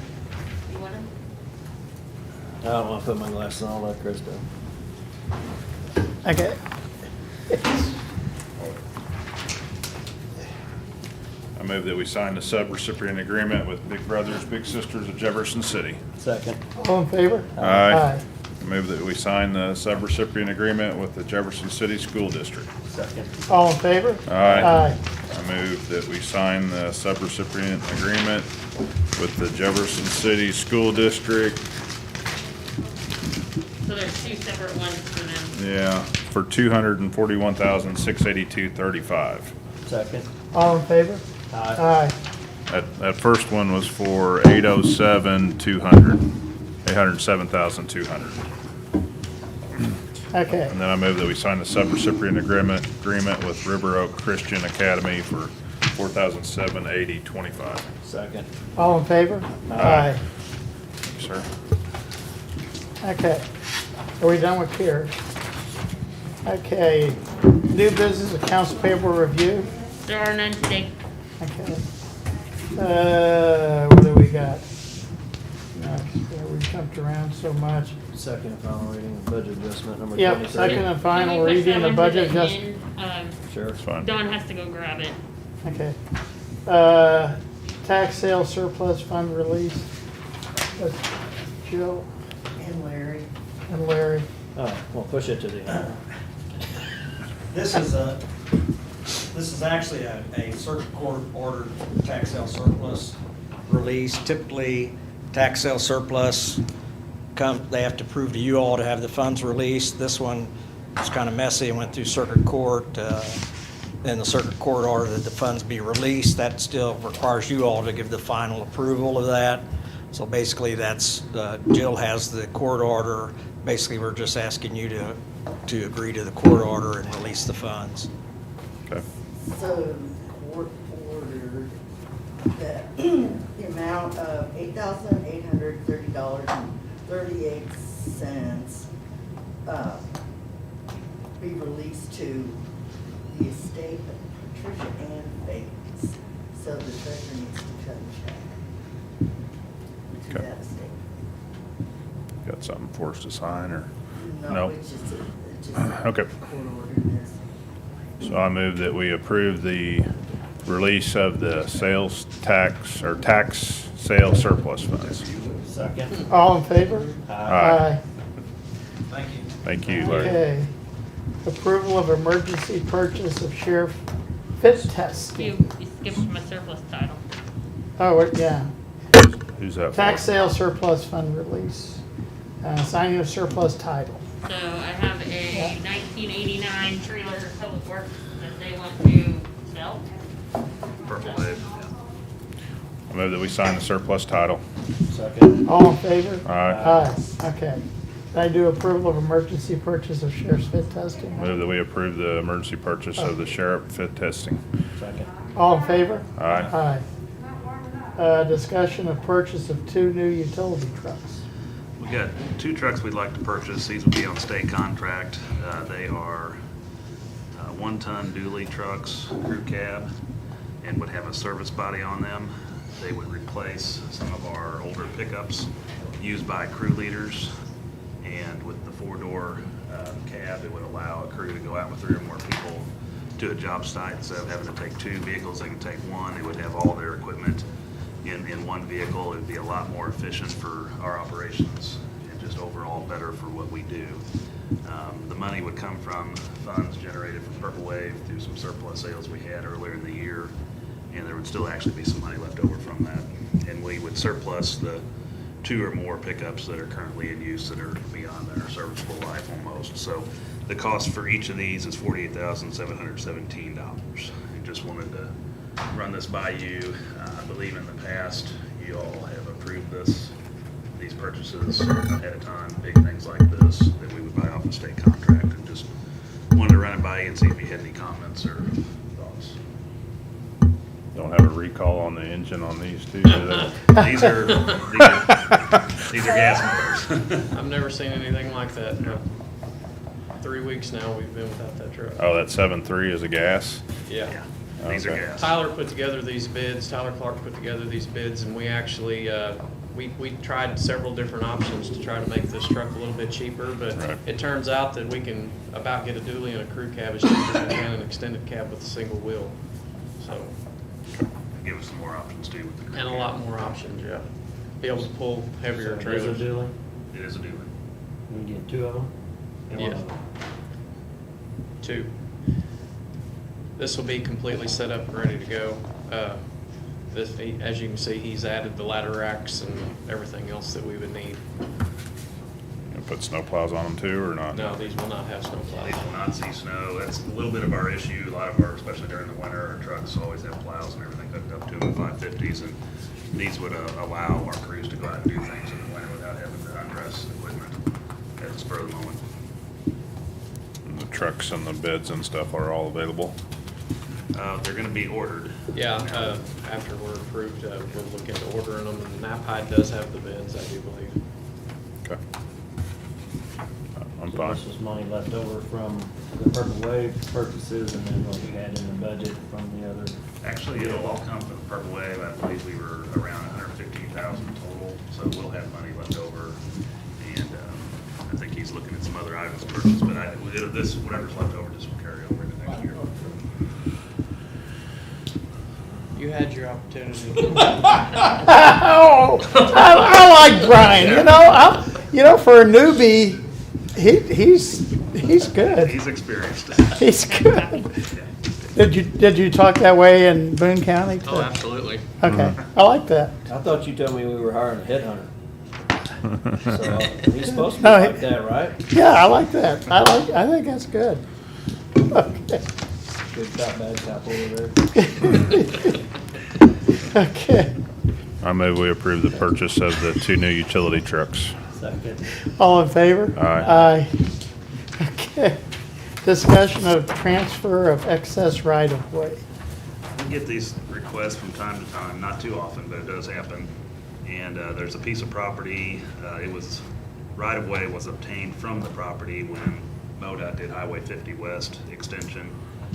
You wanna? I don't want to put my glasses on, I'll let Chris do. Okay. I move that we sign the subrecipient agreement with Big Brothers Big Sisters of Jefferson City. Second. All in favor? Aye. I move that we sign the subrecipient agreement with the Jefferson City School District. Second. All in favor? Aye. Aye. I move that we sign the subrecipient agreement with the Jefferson City School District. So there's two separate ones for them. Yeah, for $241,682.35. Second. All in favor? Aye. That first one was for $807,200. Okay, And then I move that we sign the subrecipient agreement with River Oak Christian Academy for $4,780.25. Second. all in favor? Aye. Sir. Okay, are we done with CARES? Okay, new business accounts payable review, There are none today. okay. What do we got? We jumped around so much. Second and final reading of budget adjustment number Yep, 23. second and final Can we push reading that of one budget to the adjustment. end? Sure. It's fine. Dawn has to go grab it. Okay. Tax sale surplus fund release. That's Jill And Larry. and Larry. Oh, well, push it to the end. This is actually a circuit court ordered tax sale surplus release. Typically, tax sale surplus they have to prove to you all to have the funds released. This one was kind of messy and went through circuit court. Then the circuit court ordered that the funds be released. That still requires you all to give the final approval of that. So basically, that's Jill has the court order. Basically, we're just asking you to agree to the court order and release the funds. Okay. So, court ordered that the amount of $8,830.38 be released to the estate of Patricia Ann Bates. So the treasurer needs to cut a check to Okay. that estate. Got something for us to sign or? No, it's just Okay. court ordered this. So I move that we approve the release of the sales tax or tax sale surplus funds. Second. All in favor? Aye. Thank you. Thank you, Larry. Okay. Approval of emergency purchase of sheriff fit test. You skipped my surplus title. Oh, yeah. Who's that for? Tax sale surplus fund release. Signing of surplus title. So I have a 1989 trailer public works that they want to sell. Purple Wave, I move that we sign the surplus title. Second. All in favor? Aye. Aye, okay. I do approval of emergency purchase of sheriff's fit testing. Move that we approve the emergency purchase of the sheriff fit testing. Second. All in favor? Aye. Aye. Discussion of purchase of 2 new utility trucks. We got 2 trucks we'd like to purchase. These would be on state contract. They are 1-ton dually trucks, crew cab, and would have a service body on them. They would replace some of our older pickups used by crew leaders. And with the 4-door cab, it would allow a crew to go out with 3 or more people to a job site. Instead of having to take 2 vehicles, they can take 1. They would have all their equipment in one vehicle. It would be a lot more efficient for our operations and just overall better for what we do. The money would come from funds generated from Purple Wave through some surplus sales we had earlier in the year, and there would still actually be some money left over from that. And we would surplus the 2 or more pickups that are currently in use that are beyond their serviceable life almost. So the cost for each of these is $48,717. I just wanted to run this by you. I believe in the past, you all have approved these purchases ahead of time, big things like this, that we would buy off a state contract, and just wanted to run it by you and see if you had any comments or thoughts. Don't have a recall on the engine on these two, do they? These are gas motors. I've never seen anything like that. 3 weeks now we've been without that truck. Oh, that 7.3 is a gas? Yeah. These are Okay. gas. Tyler put together these bids, Tyler Clark put together these bids, and we actually, we tried several different options to try to make this truck a little bit cheaper, but Right. it turns out that we can about get a dually and a crew cab as cheap as we can an extended cab with a single wheel. So, Give us some more options too with the crew and a cab. lot more options, yeah. Be able to pull heavier So it is a trailers. dually? It is a dually. You can get 2 of them? Yes. 2. this will be completely set up and ready to go. As you can see, he's added the ladder racks and everything else that we would need. You put snow plows on them too, or not? No, these will not have snow These plows. will not see snow. That's a little bit of our issue. A lot of our, especially during the winter, our trucks always have plows and everything hooked up to them, 550s, and these would allow our crews to go out and do things in the winter without having to undress equipment at the spur of the moment. And the trucks and the beds and stuff are all available? They're gonna be ordered. Yeah, after we're approved, we'll look into ordering them, and Knapheide does have the bids, I do believe. Okay. I'm So fine. this was money left over from the Purple Wave purchases and then what we had in the budget from the other. Actually, it'll all come from the Purple Wave. I believe we were around 115,000 total, so we'll have money left over. And I think he's looking at some other items purchased, but this, whatever's left over, just will carry over into next year. You had your opportunity. Oh, I like Brian, you know, for a newbie, he's good. He's experienced. He's good. Did you talk that way in Boone County too? Oh, absolutely. Okay, I like that. I thought you told me we were hiring a headhunter. So he's supposed to be No, like that, right? Yeah, I like that. I think that's good. Okay. Good cop, bad cop over there. Okay. I move we approve the purchase of the 2 new utility trucks. Second. All in favor? Aye. Aye. Okay. Discussion of transfer of excess right-of-way. We get these requests from time to time, not too often, but it does happen. And there's a piece of property, right-of-way was obtained from the property when MoDOT did Highway 50 West extension.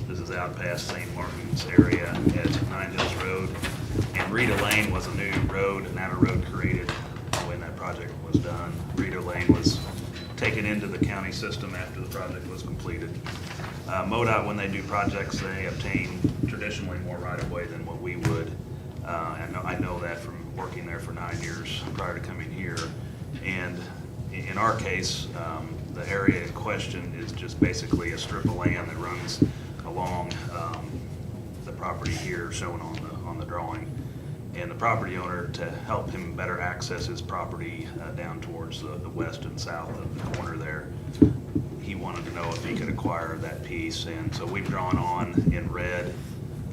This is out past St. Martin's area at Nine Hills Road. And Rita Lane was a new road, an outer road created when that project was done. Rita Lane was taken into the county system after the project was completed. MoDOT, when they do projects, they obtain traditionally more right-of-way than what we would. I know that from working there for 9 years prior to coming here. And in our case, the area in question is just basically a strip of land that runs along the property here shown on the drawing. And the property owner, to help him better access his property down towards the west and south of the corner there, he wanted to know if he could acquire that piece. And so we've drawn on in red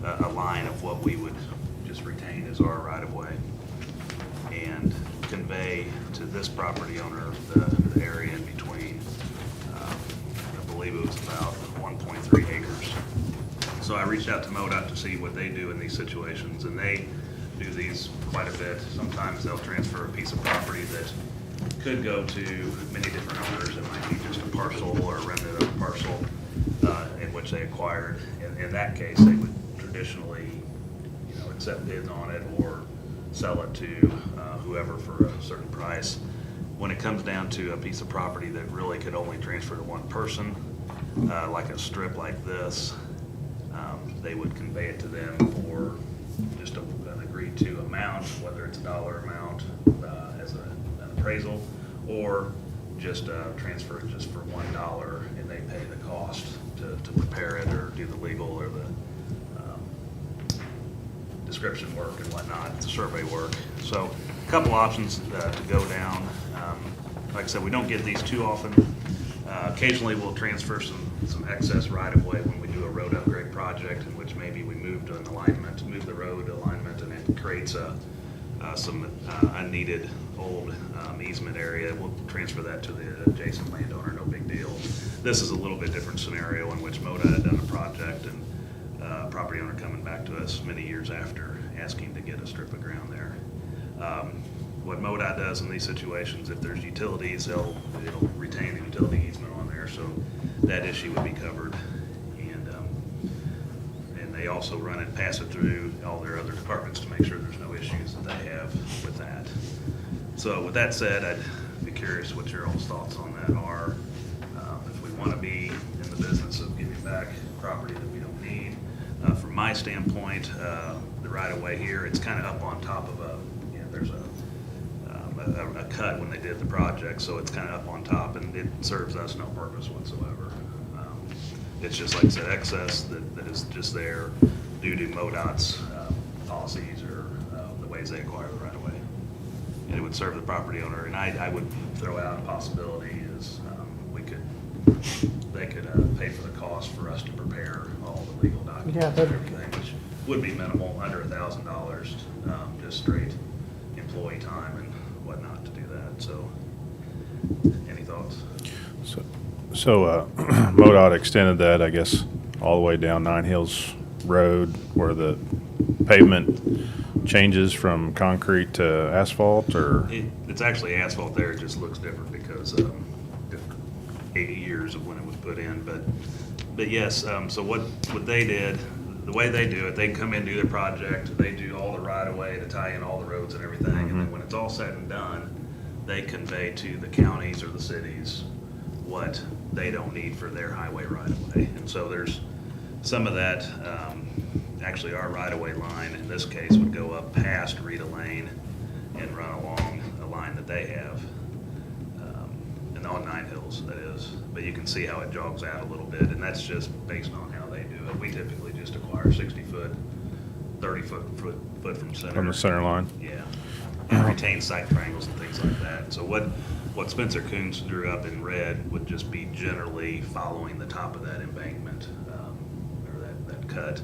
a line of what we would just retain as our right-of-way and convey to this property owner the area in between. I believe it was about 1.3 acres. So I reached out to MoDOT to see what they do in these situations, and they do these quite a bit. Sometimes they'll transfer a piece of property that could go to many different owners. It might be just a parcel or a remnant of a parcel in which they acquired. In that case, they would traditionally, accept bids on it or sell it to whoever for a certain price. When it comes down to a piece of property that really could only transfer to one person, like a strip like this, they would convey it to them for just an agreed to amount, whether it's a dollar amount as an appraisal, or just transfer it just for $1 and they pay the cost to prepare it or do the legal or the description work and whatnot, the survey work. So a couple options to go down. Like I said, we don't get these too often. Occasionally we'll transfer some excess right-of-way when we do a road upgrade project in which maybe we move the road alignment, and it creates some unneeded old easement area. We'll transfer that to the adjacent landowner, no big deal. This is a little bit different scenario in which MoDOT had done a project and property owner coming back to us many years after asking to get a strip of ground there. What MoDOT does in these situations, if there's utilities, it'll retain the utility easement on there, so that issue would be covered. And they also pass it through all their other departments to make sure there's no issues that they have with that. So with that said, I'd be curious what your all's thoughts on that are. If we want to be in the business of giving back property that we don't need. From my standpoint, the right-of-way here, it's kind of up on top of there's a cut when they did the project, so it's kind of up on top, and it serves us no purpose whatsoever. It's just, like I said, excess that is just there due to MoDOT's policies or the ways they acquire the right of way. And it would serve the property owner, and I would throw out a possibility is they could pay for the cost for us to prepare all the legal documents Yeah, and that'd be everything, which would be minimal, under $1,000, just straight employee time and whatnot to do that. So, any thoughts? So MoDOT extended that, I guess, all the way down Nine Hills Road where the pavement changes from concrete to asphalt, or? It's actually asphalt there, it just looks different because of 80 years of when it was put in, but yes, so what they did, the way they do it, they come in, do their project, they do all the right-of-way to tie in all the roads and everything, and then when it's all said and done, they convey to the counties or the cities what they don't need for their highway right-of-way. And so there's some of that, actually our right-of-way line in this case would go up past Rita Lane and run along a line that they have, and on Nine Hills, that is. But you can see how it jogs out a little bit, and that's just based on how they do it. We typically just acquire 60-foot, 30-foot from center. From the center line? Yeah, and retain site triangles and things like that. So what Spencer Coons drew up in red would just be generally following the top of that embankment, or that cut,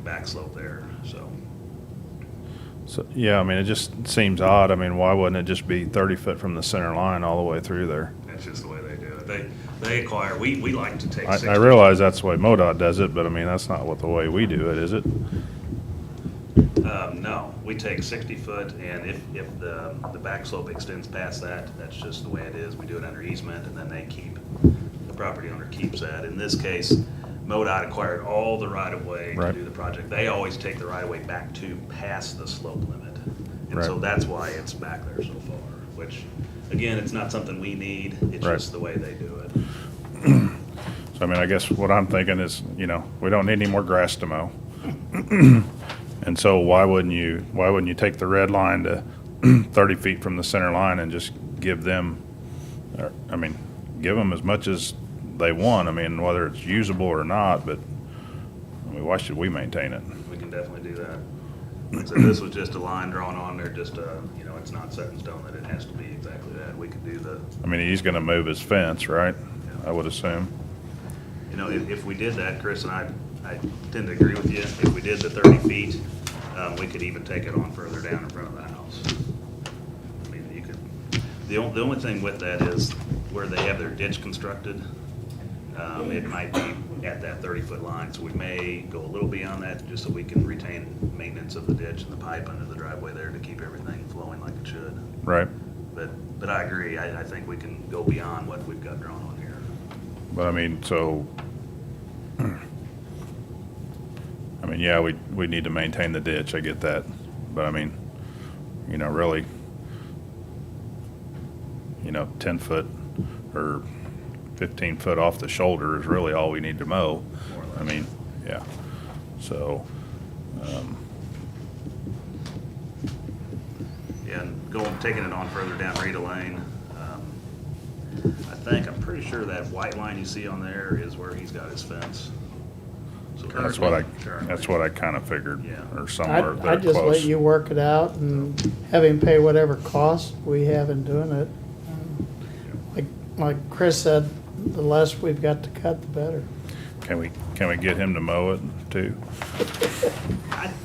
back slope there, so. So, yeah, I mean, it just seems odd. I mean, why wouldn't it just be 30 foot from the center line all the way through there? That's just the way they do it. They acquire, we like to take 60. I realize that's the way MoDOT does it, but I mean, that's not what the way we do it, is it? No, we take 60 foot, and if the back slope extends past that, that's just the way it is. We do it under easement, and then the property owner keeps that. In this case, MoDOT acquired all the right-of-way to do the project. They always take the right-of-way back to past the slope limit. And so that's why it's back there so far, which, again, it's not something we need. It's just the way they do it. So, I mean, I guess what I'm thinking is, we don't need any more grass to mow. And so why wouldn't you take the red line to 30 feet from the center line and just give them as much as they want. I mean, whether it's usable or not, but I mean, why should we maintain it? We can definitely do that. Like I said, this was just a line drawn on there, just it's not set in stone that it has to be exactly that. We could do I mean, he's gonna move his fence, right? I would assume. If we did that, Chris and I tend to agree with you. If we did the 30 feet, we could even take it on further down in front of the house. I mean, you could, the only thing with that is where they have their ditch constructed, it might be at that 30-foot line, so we may go a little beyond that just so we can retain maintenance of the ditch and the pipe under the driveway there to keep everything flowing like it should. Right. But I agree, I think we can go beyond what we've got drawn on here. But I mean, so, yeah, we need to maintain the ditch, I get that. But I mean, really, 10 foot or 15 foot off the shoulder is really all we need to mow. I mean, yeah. So, Yeah, and taking it on further down Rita Lane, I'm pretty sure that white line you see on there is where he's got his fence. So that's what I kind of figured, or somewhere there I'd just let close. you work it out and have him pay whatever cost we have in doing it. Like Chris said, the less we've got to cut, the better. Can we get him to mow it too?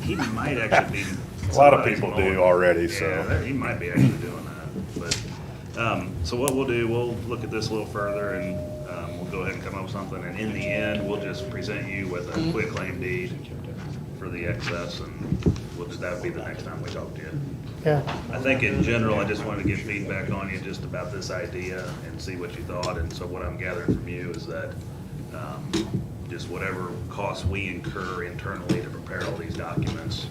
He might actually be. A lot of people do already, so. Yeah, he might be actually doing that. But so what we'll do, we'll look at this a little further, and we'll go ahead and come up with something. And in the end, we'll just present you with a quit claim deed for the excess, and that would be the next time we talk to you. Yeah. I think in general, I just wanted to get feedback on you just about this idea and see what you thought. And so what I'm gathering from you is that just whatever costs we incur internally to prepare all these documents,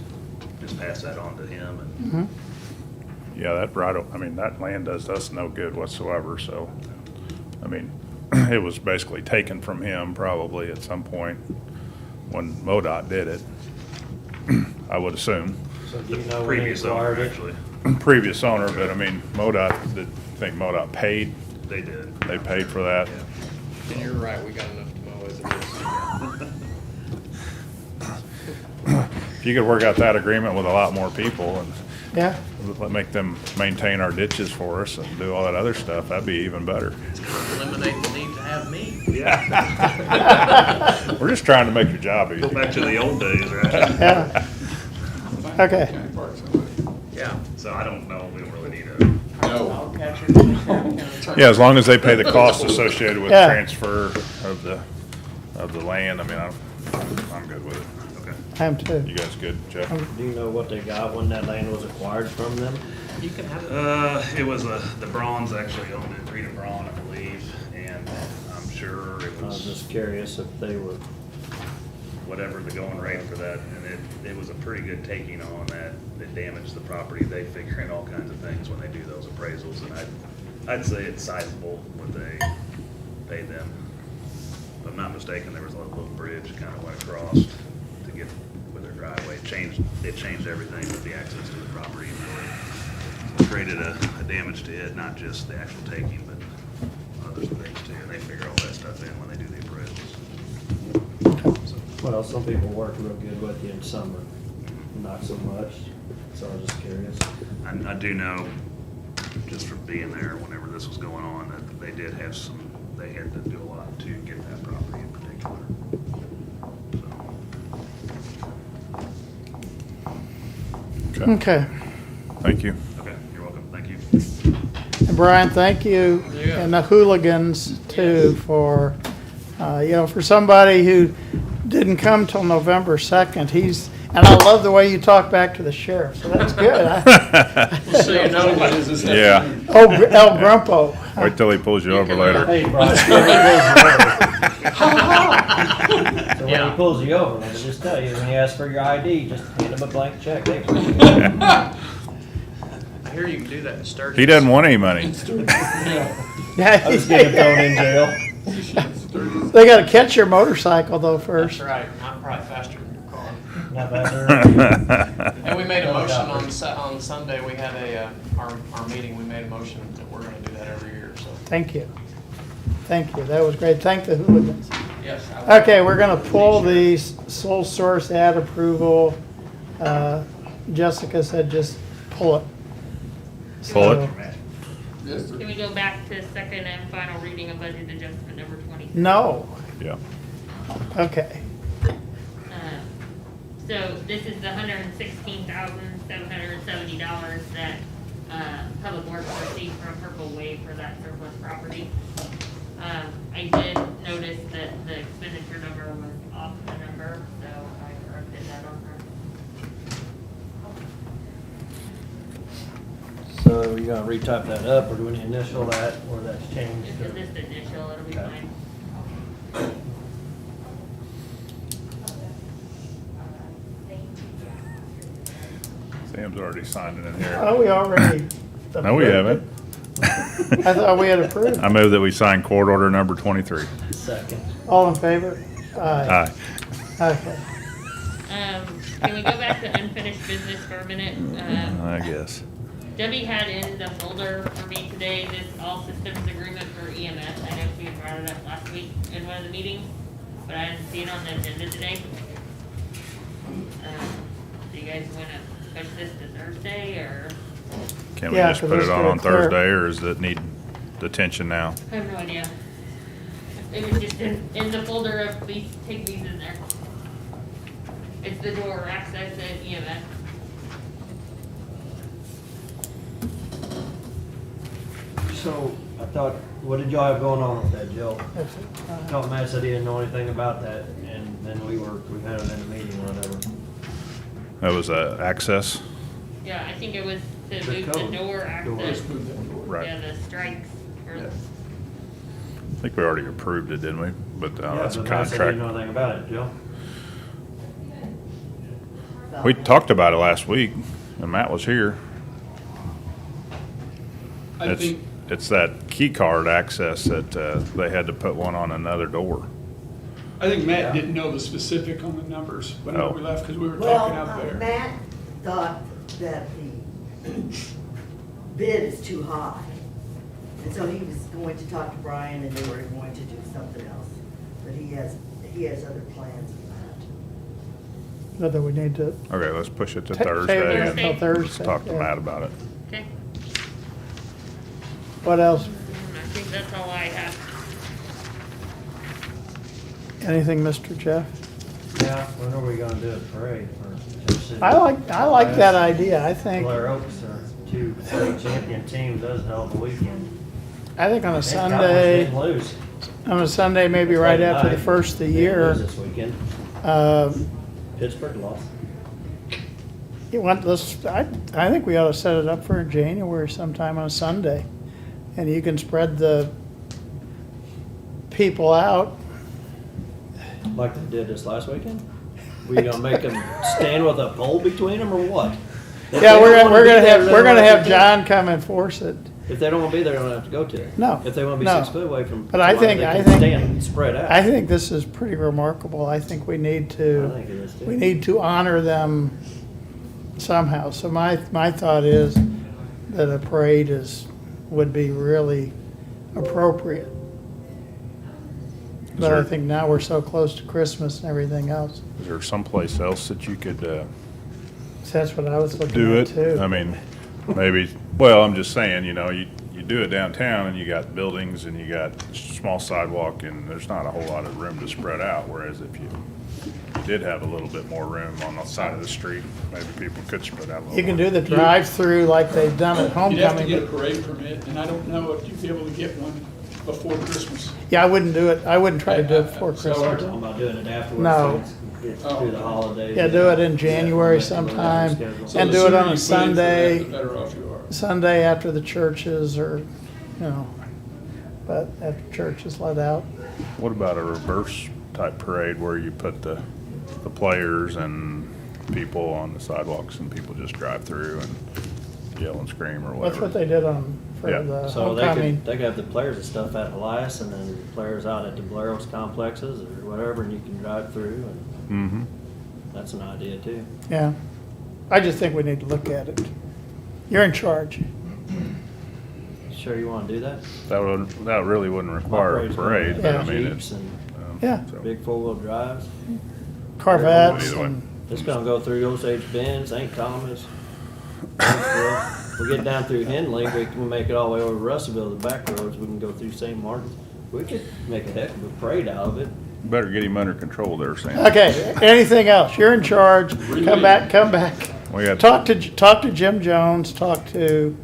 just pass that on to him. And Yeah, that land does us no good whatsoever, so, I mean, it was basically taken from him probably at some point when MoDOT did it, I would assume. So do you know when he previous owner, acquired it? actually. Previous owner, but I mean, MoDOT paid? They did. They paid for that? And you're right, we got enough to mow. you could work out that agreement with a lot more people and Yeah, make them maintain our ditches for us and do all that other stuff, that'd be even better. It's gonna eliminate the need to have me. Yeah. We're just trying to make your job easy. Go back to the old days, right? yeah. Okay. Yeah. So I don't know, we don't really need a. I'll catch it. Yeah, as long as they pay the cost associated with Yeah. transfer of the land, I mean, I'm good with it. Okay. I am too. You guys good, Jeff? Do you know what they got when that land was acquired from them? You can have it. It was the Browns actually owned it, Rita Braun, I believe, and I'm sure it I was was just curious if they were, whatever the going rate for that, and it was a pretty good taking on that. It damaged the property. They figure in all kinds of things when they do those appraisals, and I'd say it's sizable what they paid them. If I'm not mistaken, there was a little bridge kind of went across to get with their driveway. It changed everything with the access to the property, and really created a damage to it, not just the actual taking, but other things too. And they figure all that stuff in when they do the appraisals. So, well, some people work real good with you in summer, not so much, so I was just curious. I do know, just from being there whenever this was going on, that they did have they had to do a lot to get that property in particular. So, Okay. Thank you. okay, you're welcome, thank you. And Brian, thank you, Yeah. and the hooligans too, for, for somebody who didn't come till November 2nd, and I love the way you talk back to the sheriff, so that's good. So you know what is this? Yeah, Oh, El Grumpo. wait till he pulls you over later. Hey, Brian, so when he pulls you over, let me just tell you, when he asks for your ID, just hand him a blank check. Hey, I hear you can do that in Sturgis. He doesn't want any money. I was getting thrown in jail. They gotta catch your motorcycle though first. That's right. I'm probably faster than your car. Not bad. And we made a motion on Sunday, we had our meeting, we made a motion that we're gonna do that every year, so. Thank you. Thank you, that was great. Thank the hooligans. Yes. Okay, we're gonna pull the sole source ad approval. Jessica said just pull it. Pull it. Can we go back to second and final reading of budget adjustment number 20? No, Yeah. okay. So this is the $116,770 that Public Works received from Purple Wave for that surplus property. I did notice that the expenditure number was off the number, so I corrected that on her. So you gonna retype that up, or do we need to initial that, or that's changed? Just initial, it'll be Okay. fine. Sam's already signed it in here. Oh, we already. No, we haven't. I thought we had approved. I move that we sign court order number 23. Second. All in favor? Aye. Okay. Can we go back to unfinished business for a minute? I guess. Debbie had in the folder for me today this all systems agreement for EMS. I know she had brought it up last week in one of the meetings, but I didn't see it on the agenda today. Do you guys wanna push this to Thursday, or? Can we Yeah, just 'cause put let's it get on it clear. Thursday, or does it need attention now? I have no idea. It was just in the folder of, please take these in there. It's the door access at EMS. So, I thought, what did y'all have going on with that, Joe? That's it. I thought Matt said he didn't know anything about that, and then we had him in a meeting or whatever. That was access? Yeah, I think it was to The move the code. door access. Right. Yeah, the strikes. Or Yes. I think we already approved it, didn't we? But that's a Yeah, but Matt said he didn't contract. know anything about it, Joe. We talked about it last week, and Matt was here. I think, It's that key card access that they had to put one on another door. I think Matt didn't know the specific on the numbers when Oh. we left, because we were Well, talking out there. Matt thought that the bid is too high. And so he was going to talk to Brian and they were going to do something else. But he has other plans for that. whether we need to. Okay, let's push it to Ta- Thursday table it and till let's Thursday, talk to yeah. Matt about it. Okay, What else? I think that's all I have. Anything, Mr. Jeff? Yeah, when are we gonna do a parade for Tip City? I like that idea. I think, Blair Oaks are two state champion teams, does hell of a weekend. I think on a Hey, Cowboys Sunday, didn't lose. maybe right after the Tonight. first of the Didn't year. lose this weekend. Pittsburgh lost. I think we ought to set it up for January sometime on a Sunday. And you can spread the people out. Like they did this last weekend? We gonna make them stand with a pole between them or what? If Yeah, they we're don't wanna be gonna there, have, they we're don't gonna have have to John come enforce it. If they don't wanna be there, they don't have to go to it. No, If they wanna be no. 6 foot away from But I somebody, think, they I can think, stand and spread out. I think this is pretty remarkable. I think we need I to, think it is too. we need to honor them somehow. So my thought is that a parade would be really appropriate. But I think now we're so close to Christmas and everything else. Is there someplace else that you could, So that's what I was looking do at it? too. I mean, maybe, well, I'm just saying, you know, you do it downtown and you got buildings and you got small sidewalk and there's not a whole lot of room to spread out, whereas if you did have a little bit more room on the side of the street, maybe people could spread out a little. You can more. do the drive-through like they've done at You'd have to homecoming. get a parade permit, and I don't know if you'd be able to get one before Christmas. Yeah, I wouldn't do it. I wouldn't try to do it before So- We're Christmas. talking about doing it afterwards. No. so it's through the holidays. Yeah, do it in January Yeah, sometime, schedule. So and the do it sooner on you a put in for that, Sunday, the better off you are. Sunday after the churches or, but after church is let out. What about a reverse type parade where you put the players and people on the sidewalks and people just drive through and yell and scream or whatever? That's what they did for Yeah. the So homecoming. they could have the players and stuff at Elias and then players out at the Blair Oaks complexes or whatever, and you can drive through, and Mm-hmm. that's an idea too. Yeah. I just think we need to look at it. You're in charge. Sure you wanna do that? That really wouldn't require a parade, but I mean, Jeeps it's. and Yeah. so- big four-wheel drives. Corvettes Either way. and, It's gonna go through Osage Bend, St. Thomas. We get down through Henley, we can make it all the way over to Russellville, the back roads, we can go through St. Martin's. We could make a heck of a parade out of it. Better get him under control there, Sam. okay, anything else? You're in charge. Come back. We got, Talk to Jim Jones, talk to,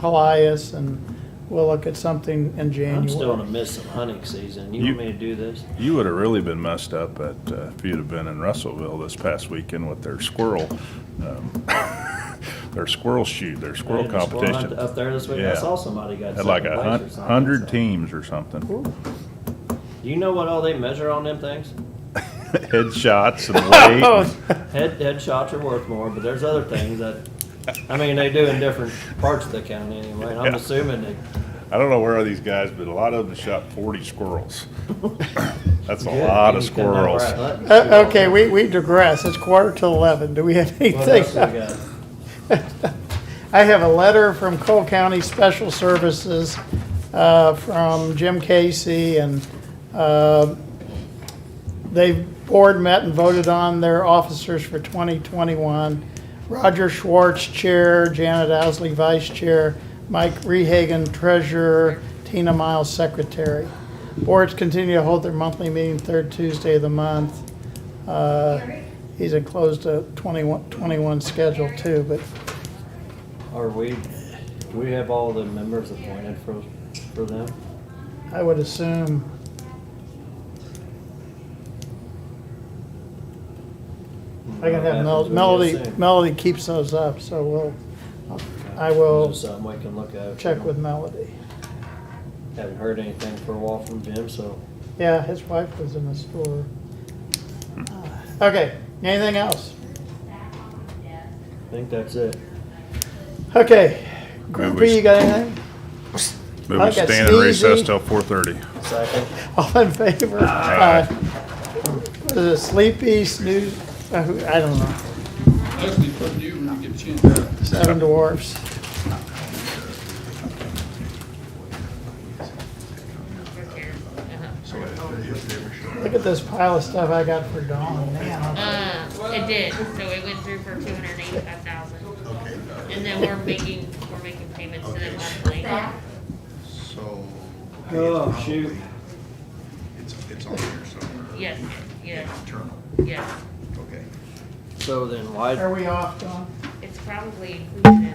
Elias, and we'll look at something in January. I'm still in the midst of hunting season. You want me to do this? you would have really been messed up if you'd have been in Russellville this past weekend with their squirrel, their squirrel shoot, their squirrel They had a squirrel hunt competition. Up there this week, I Yeah. saw somebody got Had like second place or something. 100 teams or something. You know what all they measure on them things? Headshots and weight. Head shots are worth more, but there's other things that, I mean, they do in different parts of the county anyway, and I'm Yeah. assuming they. I don't know where are these guys, but a lot of them shot 40 squirrels. That's a Good. lot You of can come down squirrels. where I hunt. Okay, we digress. It's 11:15. Do we have What anything? else we got? I have a letter from Cole County Special Services, from Jim Casey, and, board met and voted on their officers for 2021. Roger Schwartz, Chair, Janet Owsley, Vice Chair, Mike Rehagen, Treasurer, Tina Miles, Secretary. Boards continue to hold their monthly meeting third Tuesday of the month. He's enclosed a 21 schedule too, but Do we have all the members appointed for them? I would assume, I can have Melody keeps those up, so I will Just something we can look at. check with Melody. Haven't heard anything for a while from Jim, so. Yeah, his wife was in the store. Okay, anything else? I think that's it. Okay, Grumpy, you got anything? Move I we got stand in recess sneezy. till 4:30. Second. All in favor? Aye. What is it, sleepy, snooze, I don't know. Leslie, put you when you get a chance. Seven Dwarfs. So if they ever show. Look at this pile of stuff I got for Dawn, man. It did, so it went through for 285,000. Okay. And then we're making payments to them monthly. So. Oh, it's shoot. probably- It's on here somewhere. Yes, yes, Internal, yes. okay. So then why? Are we off, Dawn? It's probably included